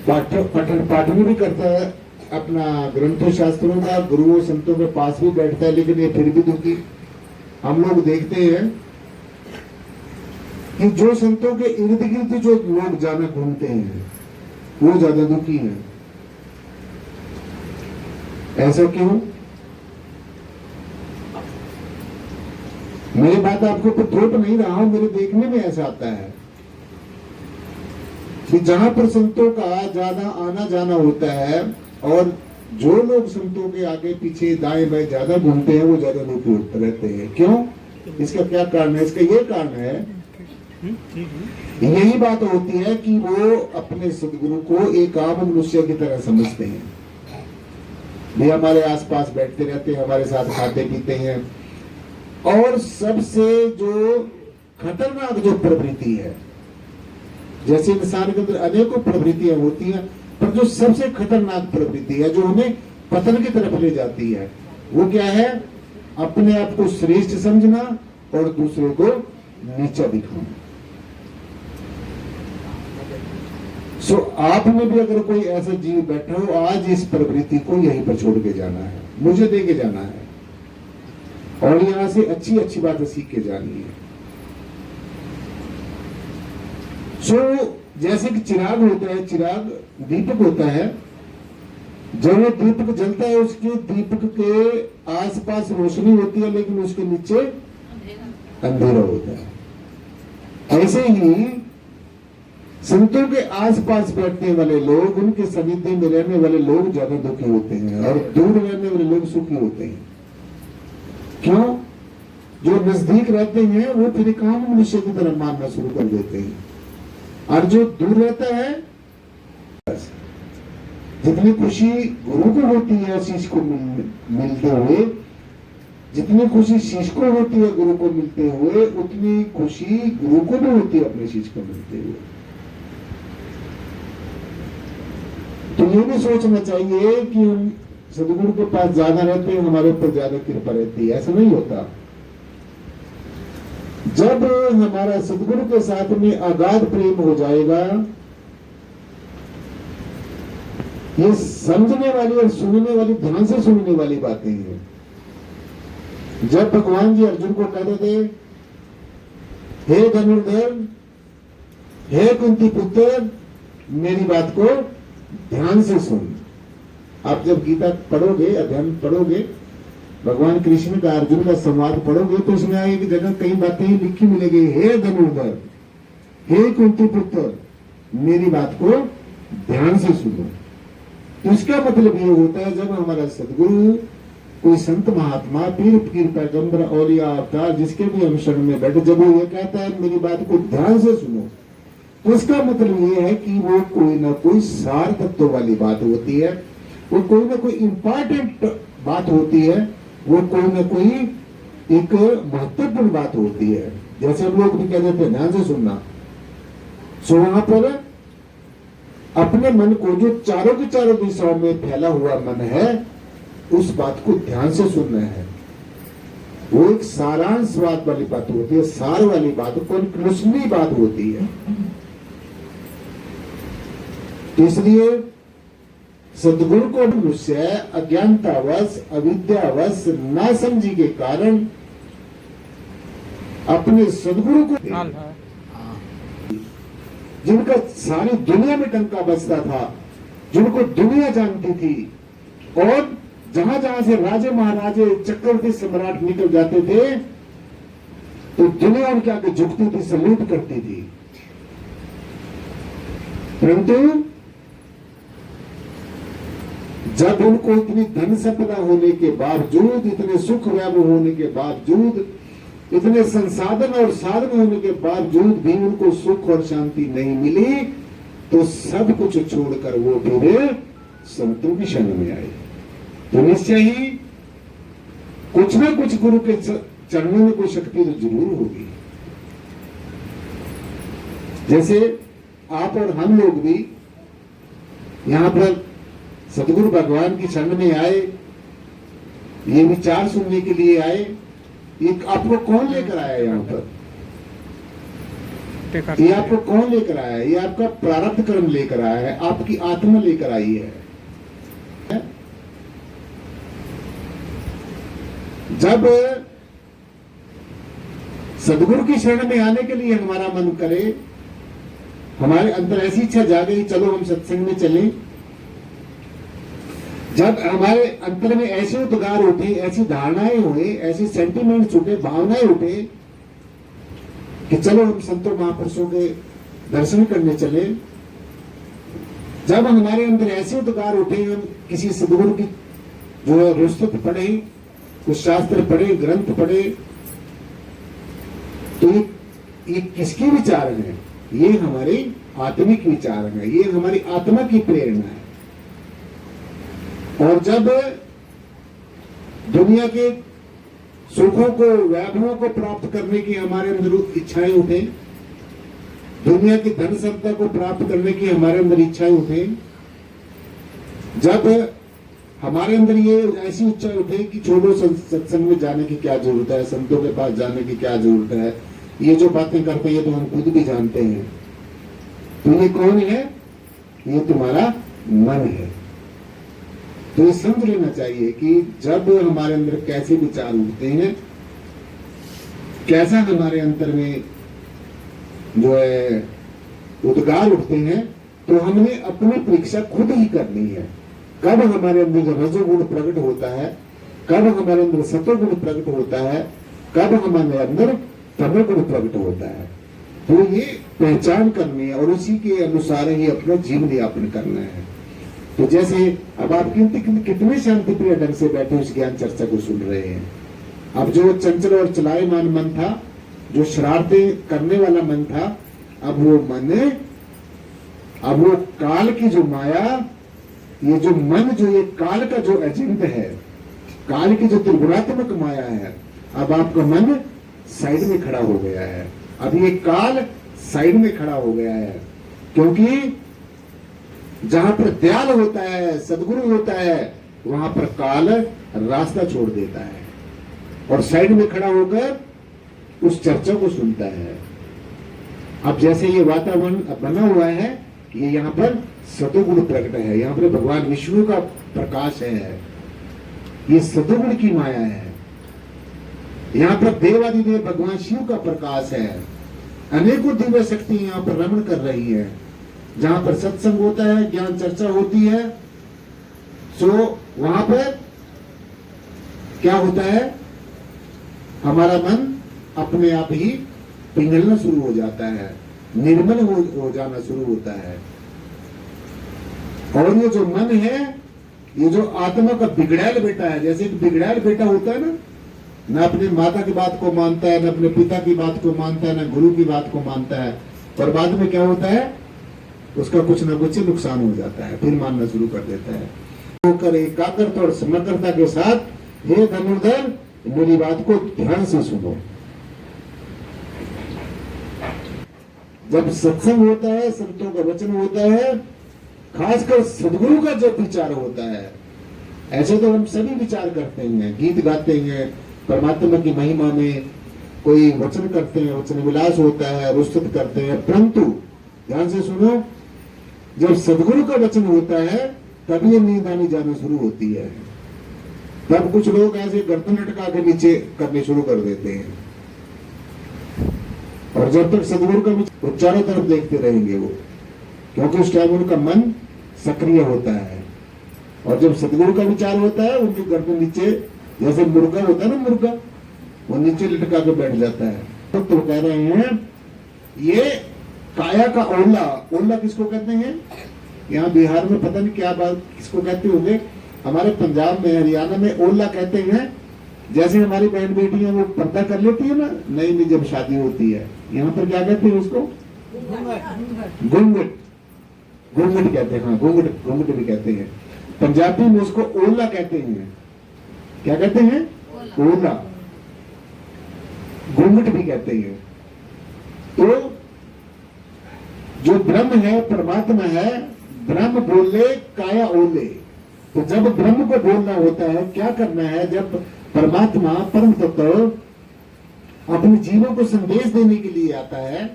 पठन पाठन भी करता है अपना ग्रंथों शास्त्रों का, गुरुओं संतों के पास भी बैठता है, लेकिन ये फिर भी दुखी। हम लोग देखते हैं कि जो संतों के इर्द गिर्द जो लोग जाना घूमते हैं वो ज्यादा दुखी हैं। ऐसा क्यों? मेरी बात आपको ऊपर थोप नहीं रहा हूं, मेरे देखने में ऐसा आता है कि जहां पर संतों का ज्यादा आना जाना होता है और जो लोग संतों के आगे पीछे दाएं बाएं ज्यादा घूमते हैं वो ज्यादा दुखी रहते हैं। क्यों? इसका क्या कारण है? इसका ये कारण है, यही बात होती है कि वो अपने सदगुरु को एक आम मनुष्य की तरह समझते हैं। वे हमारे आसपास बैठते रहते हैं, हमारे साथ खाते पीते हैं, और सबसे जो खतरनाक जो प्रवृत्ति है, जैसे इंसान के अंदर अनेकों प्रवृत्तियां होती हैं, पर जो सबसे खतरनाक प्रवृत्ति है जो हमें पतन की तरफ ले जाती है, वो क्या है? अपने आप को श्रेष्ठ समझना और दूसरों को नीचा दिखाना। सो आप में भी अगर कोई ऐसा जीव बैठा हो, आज इस प्रवृत्ति को यहीं पर छोड़ के जाना है, मुझे दे के जाना है, और यहां से अच्छी अच्छी बातें सीख के जानी है। सो जैसे कि चिराग होता है, चिराग दीपक होता है, जब वो दीपक जलता है उसके दीपक के आसपास रोशनी होती है, लेकिन उसके नीचे अंधेरा होता है। ऐसे ही संतों के आसपास बैठने वाले लोग, उनके सानिध्य में रहने वाले लोग ज्यादा दुखी होते हैं, और दूर रहने वाले लोग सुखी होते हैं। क्यों? जो नजदीक रहते हैं वो फिर एक आम मनुष्य की तरह मानना शुरू कर देते हैं, और जो दूर रहता है, जितनी खुशी गुरु को होती है शीश को मिलते हुए, जितनी खुशी शीश को होती है गुरु को मिलते हुए, उतनी खुशी गुरु को भी होती है अपने शीश को मिलते हुए। तो ये भी सोचना चाहिए कि हम सदगुरु के पास ज्यादा रहते हैं, हमारे ऊपर ज्यादा कृपा रहती है, ऐसा नहीं होता। जब हमारा सदगुरु के साथ में अगाध प्रेम हो जाएगा, ये समझने वाली और सुनने वाली, ध्यान से सुनने वाली बातें हैं। जब भगवान जी अर्जुन को कहते थे, हे धनुर्धर, हे कुंती पुत्र, मेरी बात को ध्यान से सुन। आप जब गीता पढ़ोगे, अध्ययन पढ़ोगे, भगवान कृष्ण का अर्जुन का संवाद पढ़ोगे, तो उसमें एक जगह कई बातें लिखी मिलेगी, हे धनुर्धर, हे कुंती पुत्र, मेरी बात को ध्यान से सुनो। तो इसका मतलब ये होता है, जब हमारा सदगुरु, कोई संत महात्मा, पीर फकीर, पैगंबर, औलिया, अवतार, जिसके भी हम शरण में बैठे, जब वो ये कहता है मेरी बात को ध्यान से सुनो, तो इसका मतलब ये है कि वो कोई ना कोई सार तत्व वाली बात होती है, वो कोई ना कोई इंपॉर्टेंट बात होती है, वो कोई ना कोई एक महत्वपूर्ण बात होती है। जैसे हम लोग भी कह देते हैं ध्यान से सुनना, सो वहां पर अपने मन को, जो चारों की चारों दिशाओं में फैला हुआ मन है, उस बात को ध्यान से सुनना है। वो एक सारांशवाद वाली बात होती है, सार वाली बात, कंक्लूसिव बात होती है। इसलिए सदगुरु को मनुष्य अज्ञानतावश, अविद्यावश, नासमझी के कारण अपने सदगुरु को, जिनका सारी दुनिया में टंका बजता था, जिनको दुनिया जानती थी, और जहां जहां से राजे महाराजे, चक्रवर्ती सम्राट निकल जाते थे, तो दुनिया उनके आगे झुकती थी, सल्यूट करती थी। परंतु जब उनको इतनी धन संपदा होने के बावजूद, इतने सुख वैभव होने के बावजूद, इतने संसाधन और साधन होने के बावजूद भी उनको सुख और शांति नहीं मिली, तो सब कुछ छोड़कर वो फिर संतों की शरण में आए। तो निश्चय ही कुछ ना कुछ गुरु के चरणों में कोई शक्ति तो जरूर होगी। जैसे आप और हम लोग भी यहां पर सतगुरु भगवान की शरण में आए, ये विचार सुनने के लिए आए। ये आपको कौन लेकर आया यहाँ पर? ये आपको कौन लेकर आया है? ये आपका प्रारब्ध कर्म लेकर आया है, आपकी आत्मा लेकर आई है। जब सदगुरु की शरण में आने के लिए हमारा मन करे, हमारे अंदर ऐसी इच्छा जागे, चलो हम सत्संग में चलें। जब हमारे अंतर में ऐसे उद्गार उठे, ऐसी धारणाएं हुए, ऐसी सेंटिमेंट्स उठे, भावनाएं उठे कि चलो हम संतों महापुरुषों के दर्शन करने चले। जब हमारे अंदर ऐसे उद्गार उठे, हम किसी सदगुरु की जो है रुस्तुत पढ़े, कुछ शास्त्र पढ़े, ग्रंथ पढ़े, तो ये किसकी विचारण है? ये हमारी आत्मिक विचारण है, ये हमारी आत्मा की प्रेरणा है। और जब दुनिया के सुखों को, वैभवों को प्राप्त करने की हमारे अंदर इच्छाएं उठे, दुनिया की धन संपदा को प्राप्त करने की हमारे अंदर इच्छाएं उठे, जब हमारे अंदर ये ऐसी इच्छा उठे कि छोड़ो सत्संग में जाने की क्या जरूरत है, संतों के पास जाने की क्या जरूरत है, ये जो बातें करते हैं तो हम खुद भी जानते हैं। तो ये कौन है? ये तुम्हारा मन है। तो ये समझ लेना चाहिए कि जब हमारे अंदर कैसे विचार उठते हैं, कैसा हमारे अंतर में जो है उद्गार उठते हैं, तो हमने अपनी परीक्षा खुद ही करनी है। कब हमारे अंदर रजोगुण प्रकट होता है, कब हमारे अंदर सतोगुण प्रकट होता है, कब हमारे अंदर तमोगुण प्रकट होता है, तो ये पहचान करनी है और उसी के अनुसार ही अपना जीवन यापन करना है। तो जैसे अब आप कितने शांति प्रिय ढंग से बैठे उस ज्ञान चर्चा को सुन रहे हैं। अब जो चंचल और चलायमान मन था, जो शरारतें करने वाला मन था, अब वो काल की जो माया, ये जो मन, जो ये काल का जो एजेंट है, काल की जो त्रिगुणात्मक माया है, अब आपका मन साइड में खड़ा हो गया है। अब ये काल साइड में खड़ा हो गया है, क्योंकि जहां पर दयाल होता है, सदगुरु होता है, वहां पर काल रास्ता छोड़ देता है और साइड में खड़ा होकर उस चर्चा को सुनता है। अब जैसे ये वातावरण बना हुआ है, ये यहाँ पर सतोगुण प्रकट है, यहाँ पर भगवान विष्णु का प्रकाश है, ये सतोगुण की माया है। यहाँ पर देवादिदेव भगवान शिव का प्रकाश है। अनेकों दिव्य शक्ति यहाँ पर रमण कर रही है। जहां पर सत्संग होता है, ज्ञान चर्चा होती है, सो वहां पर क्या होता है? हमारा मन अपने आप ही पिघलना शुरू हो जाता है, निर्मल हो जाना शुरू होता है। और ये जो मन है, ये जो आत्मा का बिगड़ैल बेटा है, जैसे एक बिगड़ैल बेटा होता है ना अपने माता की बात को मानता है, न अपने पिता की बात को मानता है, न गुरु की बात को मानता है, और बाद में क्या होता है? उसका कुछ न कुछ नुकसान हो जाता है, फिर मानना शुरू कर देता है। होकर एकाग्रता और समग्रता के साथ, हे धनुर्धर, मेरी बात को ध्यान से सुनो। जब सत्संग होता है, संतों का वचन होता है, खासकर सदगुरु का जब विचार होता है, ऐसे तो हम सभी विचार करते हैं, गीत गाते हैं, परमात्मा की महिमा में कोई वचन करते हैं, वचन विलास होता है, रुस्तुत करते हैं, परंतु ध्यान से सुनो, जब सदगुरु का वचन होता है, तब ये नींद आनी जाना शुरू होती है। तब कुछ लोग ऐसे गर्दन लटका के नीचे करने शुरू कर देते हैं, और जब तक सदगुरु का वो चारों तरफ देखते रहेंगे वो, क्योंकि उस टाइम उनका मन सक्रिय होता है। और जब सदगुरु का विचार होता है, उनकी गर्दन नीचे, जैसे मुर्गा होता है ना, मुर्गा वो नीचे लटका के बैठ जाता है। तो कह रहे हैं ये काया का ओला, ओला किसको कहते हैं? यहाँ बिहार में पता नहीं क्या बात किसको कहते होंगे, हमारे पंजाब में, हरियाणा में ओला कहते हैं। जैसे हमारी बहन बेटियां वो पर्दा कर लेती है ना नई नई जब शादी होती है, यहाँ पर क्या कहते हैं उसको? घूंघट। घूंघट कहते हैं, हाँ घूंघट, घूंघट भी कहते हैं। पंजाबी में उसको ओला कहते हैं। क्या कहते हैं? ओला। घूंघट भी कहते हैं। तो जो ब्रह्म है, परमात्मा है, ब्रह्म बोले काया ओले। तो जब ब्रह्म को बोलना होता है, क्या करना है? जब परमात्मा परम तत्व अपने जीवों को संदेश देने के लिए आता है,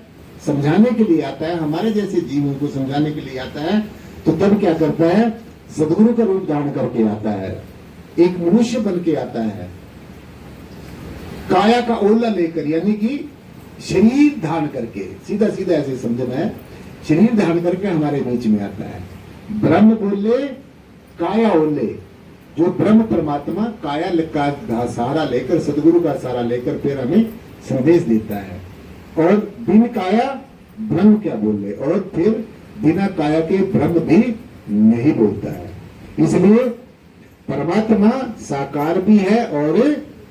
समझाने के लिए आता है, हमारे जैसे जीवों को समझाने के लिए आता है, तो तब क्या करता है? सदगुरु का रूप धारण करके आता है, एक मनुष्य बन के आता है, काया का ओला लेकर, यानी कि शरीर धारण करके, सीधा सीधा ऐसे समझना है, शरीर धारण करके हमारे बीच में आता है। ब्रह्म बोले काया ओले। जो ब्रह्म परमात्मा काया का सहारा लेकर, सदगुरु का सहारा लेकर फिर हमें संदेश देता है। और बिन काया ब्रह्म क्या बोले, और फिर बिना काया के ब्रह्म भी नहीं बोलता है। इसलिए परमात्मा साकार भी है और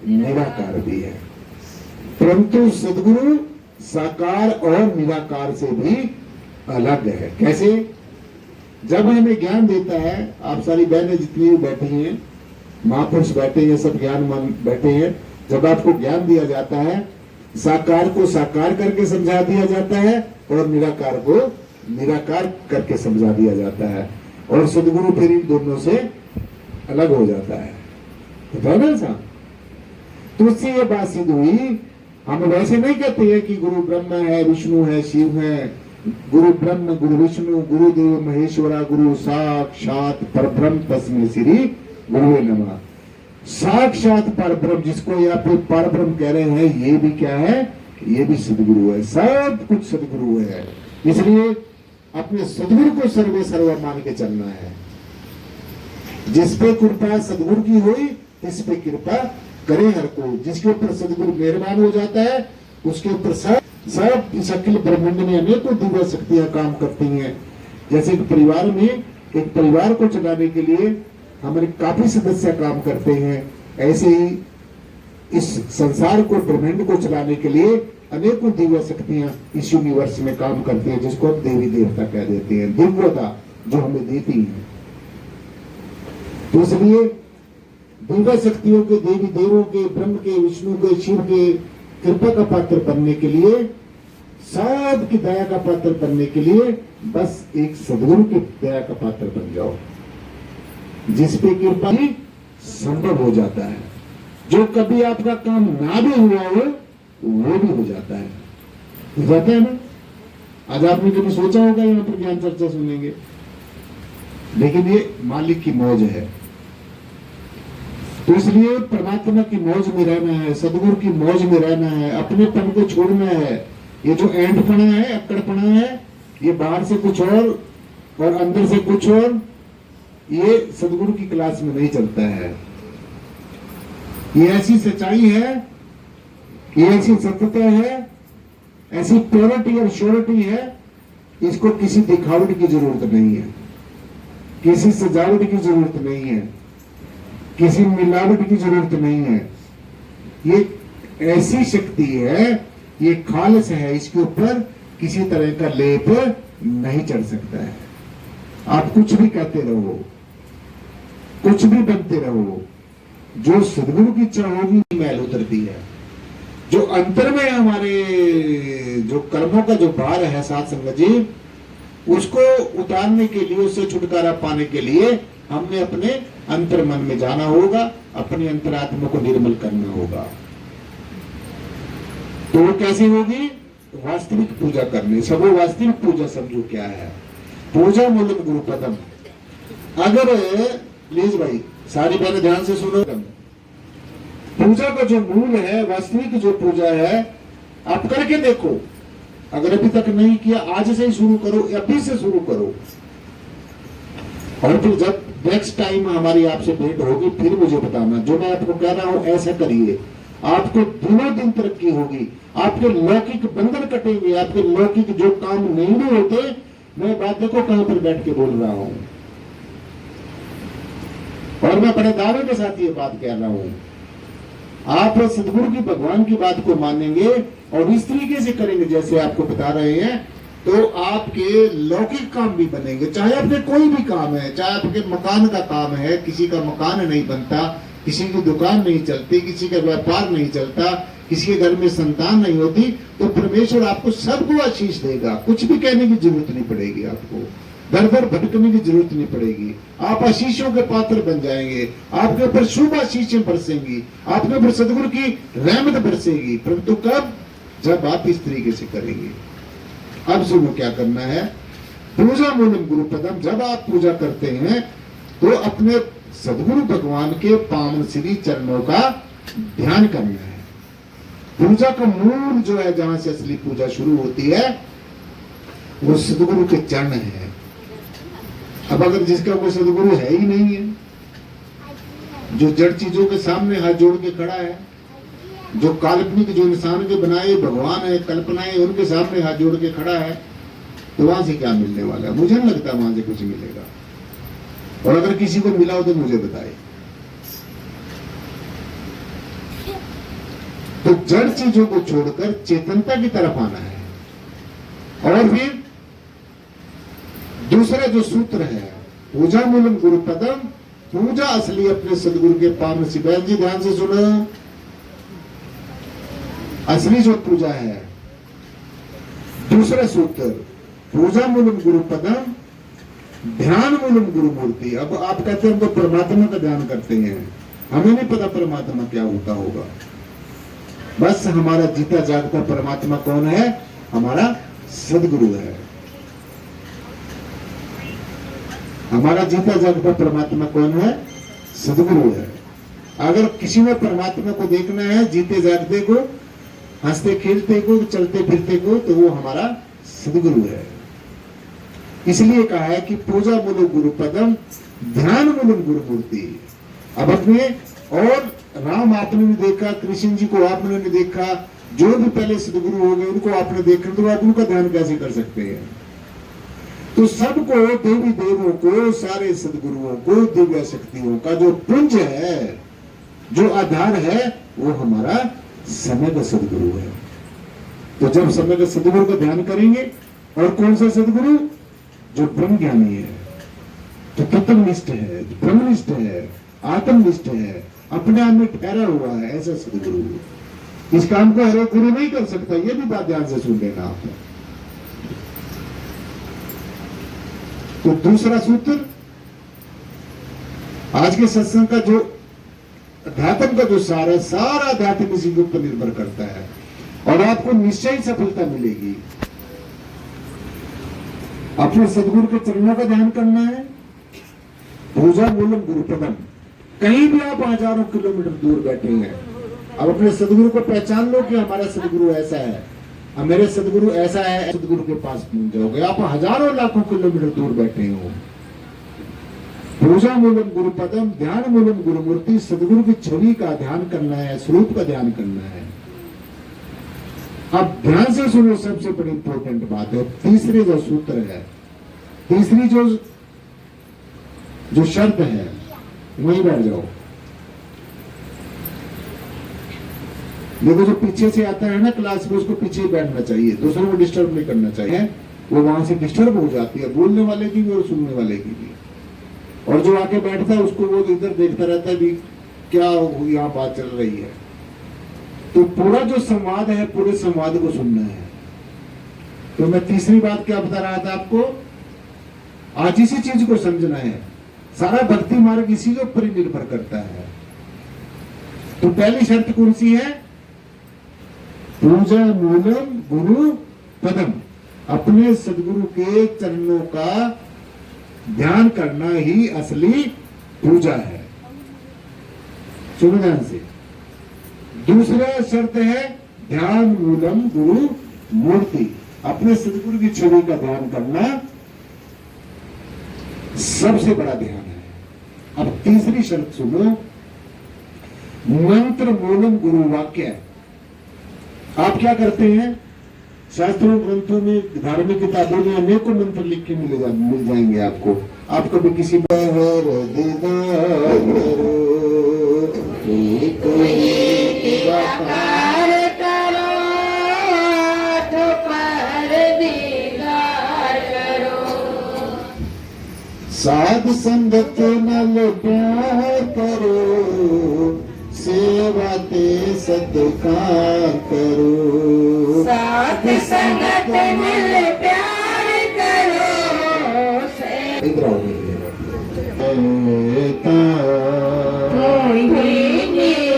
निराकार भी है, परंतु सदगुरु साकार और निराकार से भी अलग है। कैसे? जब हमें ज्ञान देता है, आप सारी बहनें जितनी भी बैठी हैं, महापुरुष बैठे हैं, सब ज्ञानमान बैठे हैं, जब आपको ज्ञान दिया जाता है, साकार को साकार करके समझा दिया जाता है और निराकार को निराकार करके समझा दिया जाता है, और सदगुरु फिर इन दोनों से अलग हो जाता है। तो ना ऐसा, तो उससे ये बात सिद्ध हुई। हम वैसे नहीं कहते हैं कि गुरु ब्रह्मा है, विष्णु है, शिव है। गुरु ब्रह्म, गुरु विष्णु, गुरुदेव महेश्वरा, गुरु साक्षात परब्रह्म तस्मै श्री गुरुवे नमः। साक्षात परब्रह्म, जिसको या फिर परब्रह्म कह रहे हैं, ये भी क्या है? ये भी सदगुरु है। सब कुछ सदगुरु है। इसलिए अपने सदगुरु को सर्वे सर्वा मान के चलना है। जिस पे कृपा सदगुरु की हुई, इस पे कृपा करे हर को। जिसके ऊपर सदगुरु मेहरबान हो जाता है, उसके ऊपर सब इस अखिल ब्रह्मांड में अनेकों दिव्य शक्तियां काम करती हैं। जैसे एक परिवार में, एक परिवार को चलाने के लिए हमारे काफी सदस्य काम करते हैं, ऐसे ही इस संसार को, ब्रह्मांड को चलाने के लिए अनेकों दिव्य शक्तियां इस यूनिवर्स में काम करती हैं, जिसको हम देवी देवता कह देते हैं। दिव्यता जो हमें देती है। तो इसलिए दिव्य शक्तियों के, देवी देवों के, ब्रह्म के, विष्णु के, शिव के कृपा का पात्र बनने के लिए, सब की दया का पात्र बनने के लिए बस एक सदगुरु की दया का पात्र बन जाओ, जिस पे कृपा ही संभव हो जाता है। जो कभी आपका काम ना भी हुआ हो, वो भी हो जाता है। हो जाता है ना? आज आपने कभी सोचा होगा यहाँ पर ज्ञान चर्चा सुनेंगे, लेकिन ये मालिक की मौज है। तो इसलिए परमात्मा की मौज में रहना है, सदगुरु की मौज में रहना है, अपनेपन को छोड़ना है। ये जो एंडपना है, अक्कड़पना है, ये बाहर से कुछ और अंदर से कुछ और, ये सदगुरु की क्लास में नहीं चलता है। ये ऐसी सच्चाई है, ये ऐसी सत्यता है, ऐसी प्योरिटी और श्योरिटी है, इसको किसी दिखावट की जरूरत नहीं है, किसी सजावट की जरूरत नहीं है, किसी मिलावट की जरूरत नहीं है। ये ऐसी शक्ति है, ये खालस है, इसके ऊपर किसी तरह का लेप नहीं चढ़ सकता है। आप कुछ भी कहते रहो, कुछ भी बनते रहो, जो सदगुरु की इच्छा होगी मैल उतरती है। जो अंतर में हमारे जो कर्मों का जो भार है साथ संगत जी, उसको उतारने के लिए, उससे छुटकारा पाने के लिए हमने अपने अंतर मन में जाना होगा, अपने अंतरात्मा को निर्मल करना होगा। तो वो कैसे होगी? वास्तविक पूजा करने। सबो वास्तविक पूजा समझो क्या है। पूजा मूलम गुरु पदम। अगर प्लीज भाई सारी बहनें ध्यान से सुनो, पूजा का जो मूल है, वास्तविक जो पूजा है, आप करके देखो। अगर अभी तक नहीं किया, आज से ही शुरू करो, अभी से शुरू करो। और फिर जब नेक्स्ट टाइम हमारी आपसे भेंट होगी, फिर मुझे बताना। जो मैं आपको कह रहा हूं ऐसा करिए, आपको दिनों दिन तरक्की होगी, आपके लौकिक बंधन कटेंगे, आपके लौकिक जो काम नहीं भी होते। मैं बात देखो कहां पर बैठ के बोल रहा हूं, और मैं बड़े दावे के साथ ये बात कह रहा हूं। आप सदगुरु की, भगवान की बात को मानेंगे और इस तरीके से करेंगे जैसे आपको बता रहे हैं, तो आपके लौकिक काम भी बनेंगे। चाहे आपके कोई भी काम है, चाहे आपके मकान का काम है, किसी का मकान नहीं बनता, किसी की दुकान नहीं चलती, किसी का व्यापार नहीं चलता, किसी के घर में संतान नहीं होती, तो परमेश्वर आपको सबको आशीष देगा। कुछ भी कहने की जरूरत नहीं पड़ेगी, आपको दर दर भटकने की जरूरत नहीं पड़ेगी। आप आशीषों के पात्र बन जाएंगे, आपके ऊपर शुभ आशीषें बरसेंगी, आपके ऊपर सदगुरु की रहमत बरसेगी। परंतु कब? जब आप इस तरीके से करेंगे। अब सुनो क्या करना है। पूजा मूलम गुरु पदम, जब आप पूजा करते हैं तो अपने सदगुरु भगवान के पावन श्री चरणों का ध्यान करना है। पूजा का मूल जो है, जहां से असली पूजा शुरू होती है, वो सदगुरु के चरण है। अब अगर जिसका कोई सदगुरु है ही नहीं है, जो जड़ चीजों के सामने हाथ जोड़ के खड़ा है, जो काल्पनिक, जो इंसान के बनाए भगवान है, कल्पनाएं, उनके सामने हाथ जोड़ के खड़ा है, तो वहां से क्या मिलने वाला है? मुझे नहीं लगता वहां से कुछ मिलेगा। और अगर किसी को मिला हो तो मुझे बताए। तो जड़ चीजों को छोड़कर चेतनता की तरफ आना है। और फिर दूसरा जो सूत्र है, पूजा मूलम गुरु पदम, पूजा असली अपने सदगुरु के पावन से। बहन जी ध्यान से सुनो, असली जो पूजा है, दूसरा सूत्र, पूजा मूलम गुरु पदम, ध्यान मूलम गुरु मूर्ति। अब आप कहते हैं हम तो परमात्मा का ध्यान करते हैं, हमें नहीं पता परमात्मा क्या होता होगा। बस हमारा जीता जागता परमात्मा कौन है? हमारा सदगुरु है। हमारा जीता जागता परमात्मा कौन है? सदगुरु है। अगर किसी में परमात्मा को देखना है, जीते जागते को, हंसते खेलते को, चलते फिरते को, तो वो हमारा सदगुरु है। इसलिए कहा है कि पूजा मूलम गुरु पदम, ध्यान मूलम गुरु मूर्ति। अब अपने, और राम आपने भी देखा, कृष्ण जी को आपने नहीं देखा, जो भी पहले सदगुरु हो गए उनको आपने देखा, तो आप उनका ध्यान कैसे कर सकते हैं? तो सबको, देवी देवों को, सारे सदगुरुओं को, दिव्य शक्तियों का जो पुंज है, जो आधार है, वो हमारा समय का सदगुरु है। तो जब समय का सदगुरु का ध्यान करेंगे, और कौन सा सदगुरु? जो ब्रह्म ज्ञानी है, जो तत्वनिष्ठ है, ब्रह्मनिष्ठ है, आत्मनिष्ठ है, अपने आप में ठहरा हुआ है, ऐसा सदगुरु। इस काम को हर एक गुरु नहीं कर सकता, ये भी बात ध्यान से सुन लेना आप। तो दूसरा सूत्र, आज के सत्संग का जो अध्यात्म का जो सार है, सारा अध्यात्म इसी के ऊपर निर्भर करता है, और आपको निश्चय ही सफलता मिलेगी। अपने सदगुरु के चरणों का ध्यान करना है, पूजा मूलम गुरु पदम। कहीं भी आप हजारों किलोमीटर दूर बैठे हैं, अब अपने सदगुरु को पहचान लो कि हमारा सदगुरु ऐसा है, अब मेरे सदगुरु ऐसा है, सदगुरु के पास पहुंच जाओगे। आप हजारों लाखों किलोमीटर दूर बैठे हो। पूजा मूलम गुरु पदम, ध्यान मूलम गुरु मूर्ति। सदगुरु की छवि का ध्यान करना है, स्वरूप का ध्यान करना है। अब ध्यान से सुनो, सबसे बड़ी इंपॉर्टेंट बात है, तीसरे जो सूत्र है, तीसरी जो शर्त है, वहीं बैठ जाओ। देखो, जो पीछे से आता है ना क्लास में, उसको पीछे ही बैठना चाहिए, दूसरों को डिस्टर्ब नहीं करना चाहिए। वो वहां से डिस्टर्ब हो जाती है, बोलने वाले की भी और सुनने वाले की भी। और जो आके बैठता है उसको वो इधर देखता रहता है भी क्या यहाँ बात चल रही है। तो पूरा जो संवाद है, पूरे संवाद को सुनना है। तो मैं तीसरी बात क्या बता रहा था आपको, आज इसी चीज को समझना है। सारा भक्ति मार्ग इसी के ऊपर ही निर्भर करता है। तो पहली शर्त कौन सी है? पूजा मूलम गुरु पदम, अपने सदगुरु के चरणों का ध्यान करना ही असली पूजा है। सुनो ध्यान से। दूसरा शर्त है ध्यान मूलम गुरु मूर्ति, अपने सदगुरु की छवि का ध्यान करना सबसे बड़ा ध्यान है। अब तीसरी शर्त सुनो, मंत्र मूलम गुरु वाक्य। आप क्या करते हैं, शास्त्रों ग्रंथों में, धार्मिक किताबों में अनेकों मंत्र लिख के मिल जाएंगे आपको। आप कभी किसी साध संगत नल प्यार करो, सेवा ते सत्कार करो। साथ संगत मिल प्यार करो, इधर आओ कोई निराकार, कोई निराकार।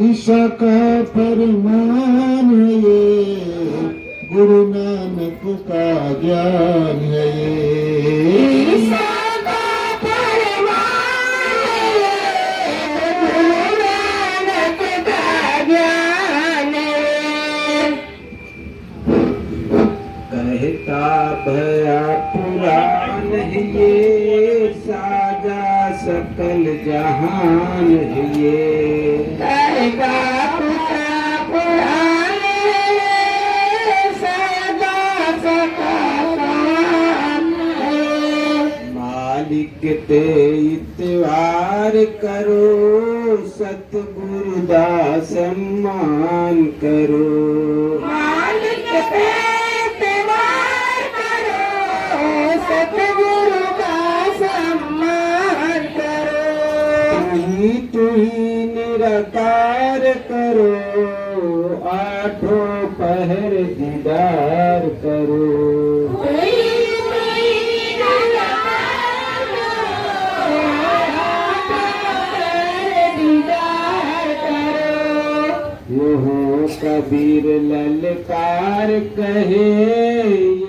ईशा का फरमान है ये, गुरु नानक का ज्ञान है ये। ईशा का फरमान है, गुरु नानक का ज्ञान है। कहता भया पुराण है ये, साजा सकल जहान है ये। कहता पुरा पुराण है, सदा सकाम है। मालिक ते इतवार करो, सतगुरु दा सम्मान करो। मालिक पे इत्मीनान करो, सतगुरु का सम्मान करो। तुही निराकार करो, आठों पहर दीदार करो। कोई निराकार दीदार करो। यो कबीर ललकार कहे,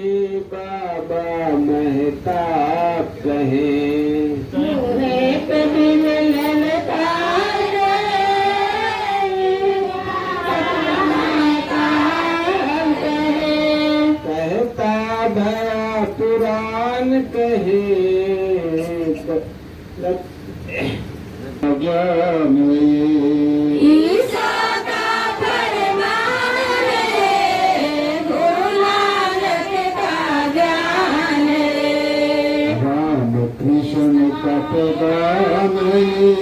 ये बाबा महताब कहे। मोरे पे दिल ललकार है, कहता भया पुराण कहे, ज्ञान है ये। ईशा का फरमान है, गुरु नानक का ज्ञान है। राम कृष्ण का पैगाम है ये,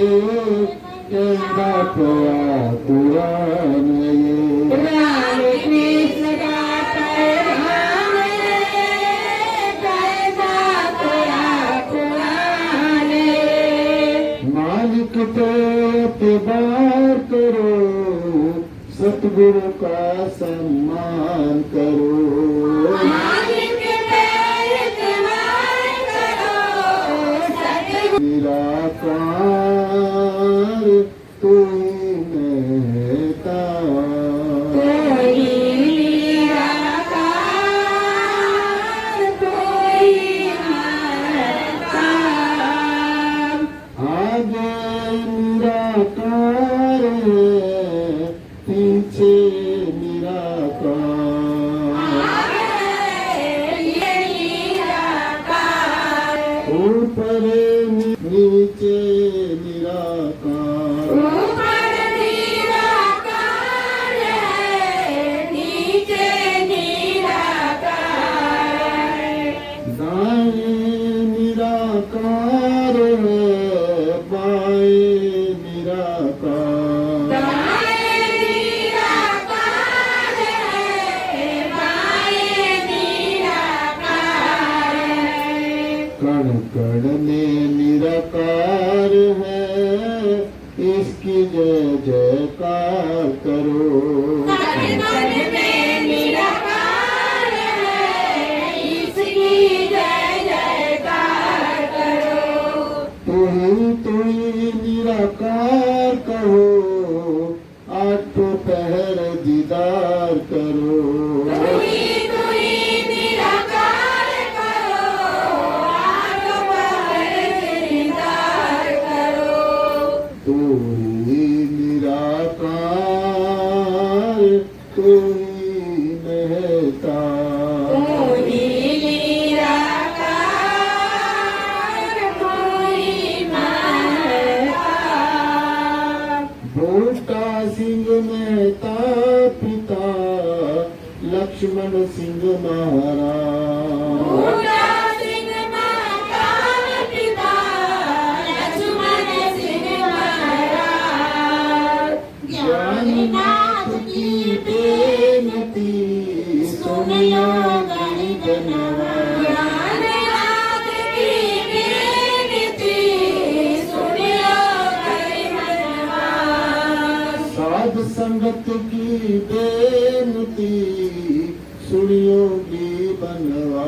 कहता पया पुराण है ये। राम कृष्ण का पैगाम है, कहता तेरा पुराण है। मालिक पे इत्मीनान करो, सतगुरु का सम्मान करो। मालिक पे इत्मीनान करो, सतगुरु निराकार तू महता, कोई निराकार, कोई महता। आगे निराकार है, पीछे निराकार। ये निराकार, ऊपर नीचे निराकार। ऊपर निराकार है, नीचे निराकार है। दाएं निराकार है, बाएं निराकार। दाएं निराकार है, बाएं निराकार है। कण कण में निराकार है, इसकी जय जयकार करो। कण कण में निराकार है, इसकी जय जयकार करो। तू ही निराकार कहो, आठों पहर दीदार करो। तू ही निराकार करो, आठ पहर दीदार करो। तू ही निराकार भगत की बेनती सुनियोगी बनवा।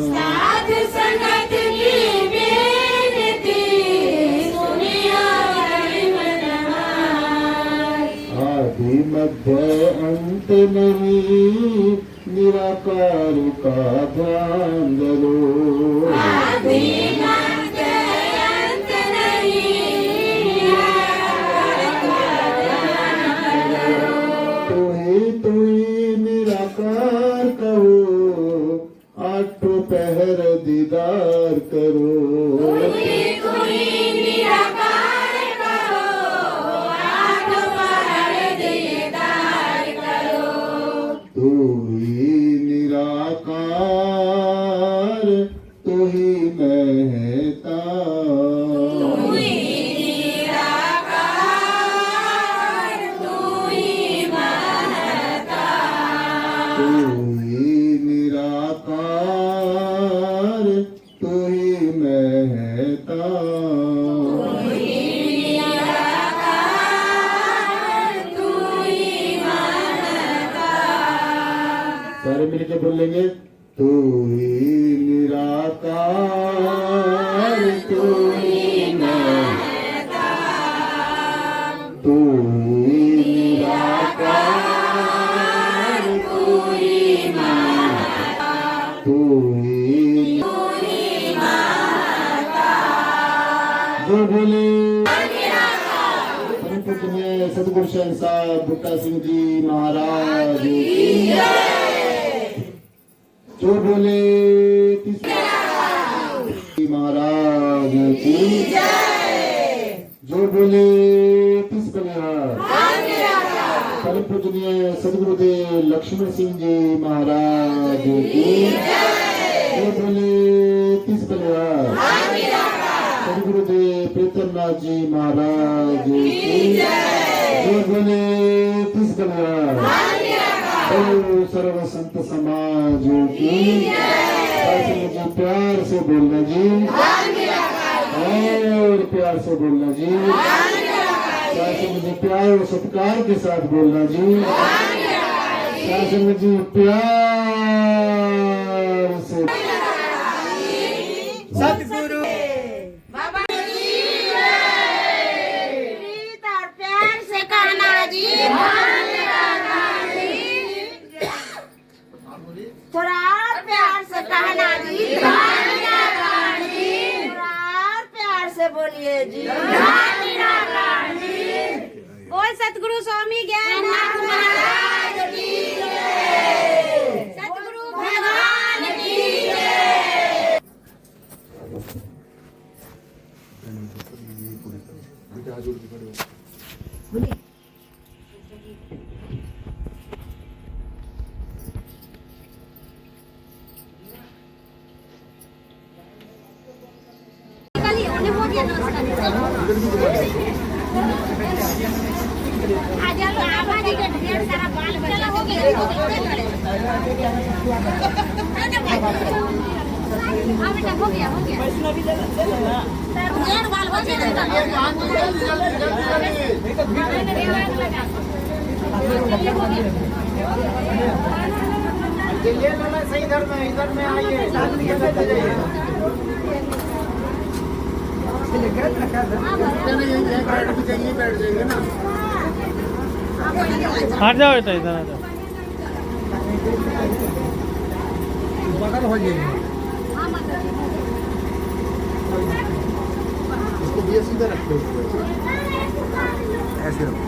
साध संगत की बेनती सुनियोगी बनवा। आदि मध्य अंत नहीं निराकार का ध्यान धरो। आदि मध्य अंत नहीं तू ही निराकार कहो आठों पहर दीदार करो। कोई निराकार करो आठ पहर दीदार करो। तू ही निराकार तू ही महता। तू ही निराकार तू ही महता। तू ही निराकार तू ही महता। सारे मिलकर बोलेंगे तू ही निराकार तू ही महता। तू ही निराकार तू ही महता। तू ही जो बोले परम पूजनीय सतगुरु शहंशाह बूटा सिंह जी महाराज की जो बोले महाराज की जो बोले तीस बलिहार परम पूजनीय सदगुरुदेव लक्ष्मण सिंह जी महाराज की जो बोले तीस बलिहार सदगुरुदेव प्रीतमनाथ जी महाराज की जो बोले तीस बलिहार सर्व संत समाज की जी प्यार से बोलना जी और प्यार से बोलना जी मुझे प्यार और सत्कार के साथ बोलना जी जी प्यार से सतगुरु बाबा प्रीत और प्यार से कहना जी। थोड़ा और प्यार से कहना जी। थोड़ा और प्यार से बोलिए जी। बोल सतगुरु स्वामी ज्ञाननाथ महाराज की जय। सतगुरु भगवान की जय। ढेर सारा बाल बच्चा हो गया। बेटा हो गया ढेर बाल बच्चे इधर में आइए बैठ जाएंगे ना। हट जाओ बेटा इधर आ जाओ। बगल हो जाएगी इसको भी सीधा रखो ऐसे रखो।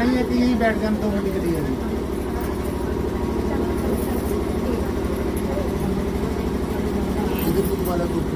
नहीं है कि यहीं बैठ जाए 2 मिनट के लिए। इधर वाला ग्रुप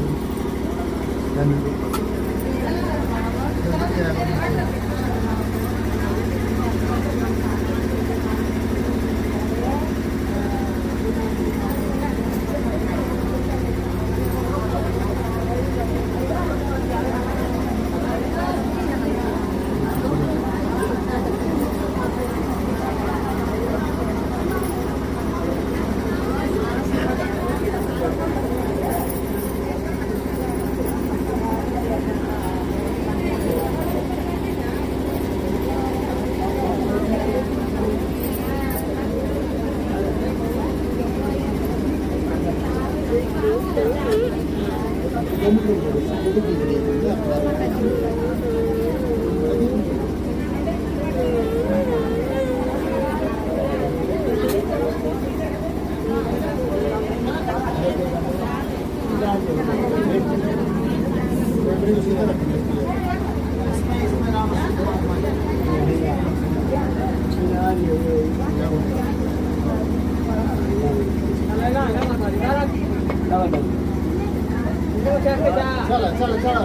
चलो चलो चलो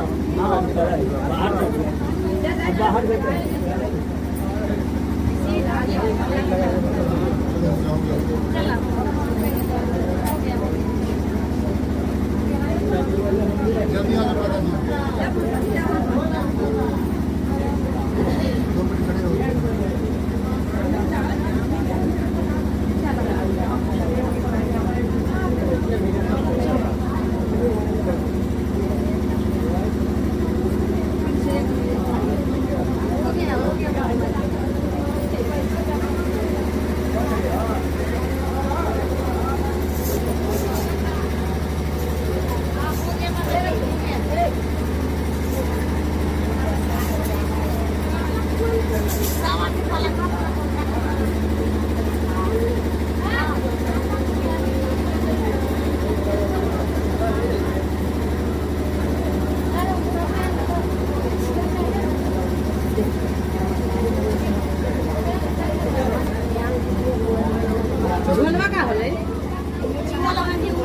जल्दी आना पड़ा नहीं। 2 मिनट खड़े हो गए।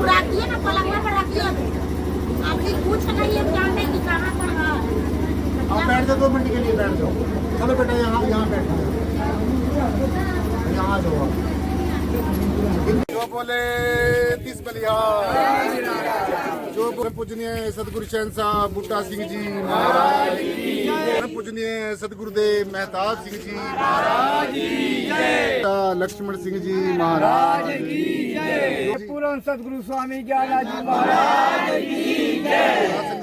उड़ा दिए ना पलंग पर रखिए। आपकी कुछ नहीं है जानने की कहाँ पर है। आप बैठ जाओ 2 मिनट के लिए बैठ जाओ। चलो बेटा यहाँ यहाँ बैठ जाओ। यहाँ आ जाओ आप। जो बोले 30 बलिहार, जो बोले पूजनीय सतगुरु शहंशाह बूटा सिंह जी महाराज की जय, पूजनीय सतगुरुदेव मेहताब सिंह जी महाराज की जय, लक्ष्मण सिंह जी महाराज की जय, पूर्ण सदगुरु स्वामी ज्ञानाजी महाराज की जय।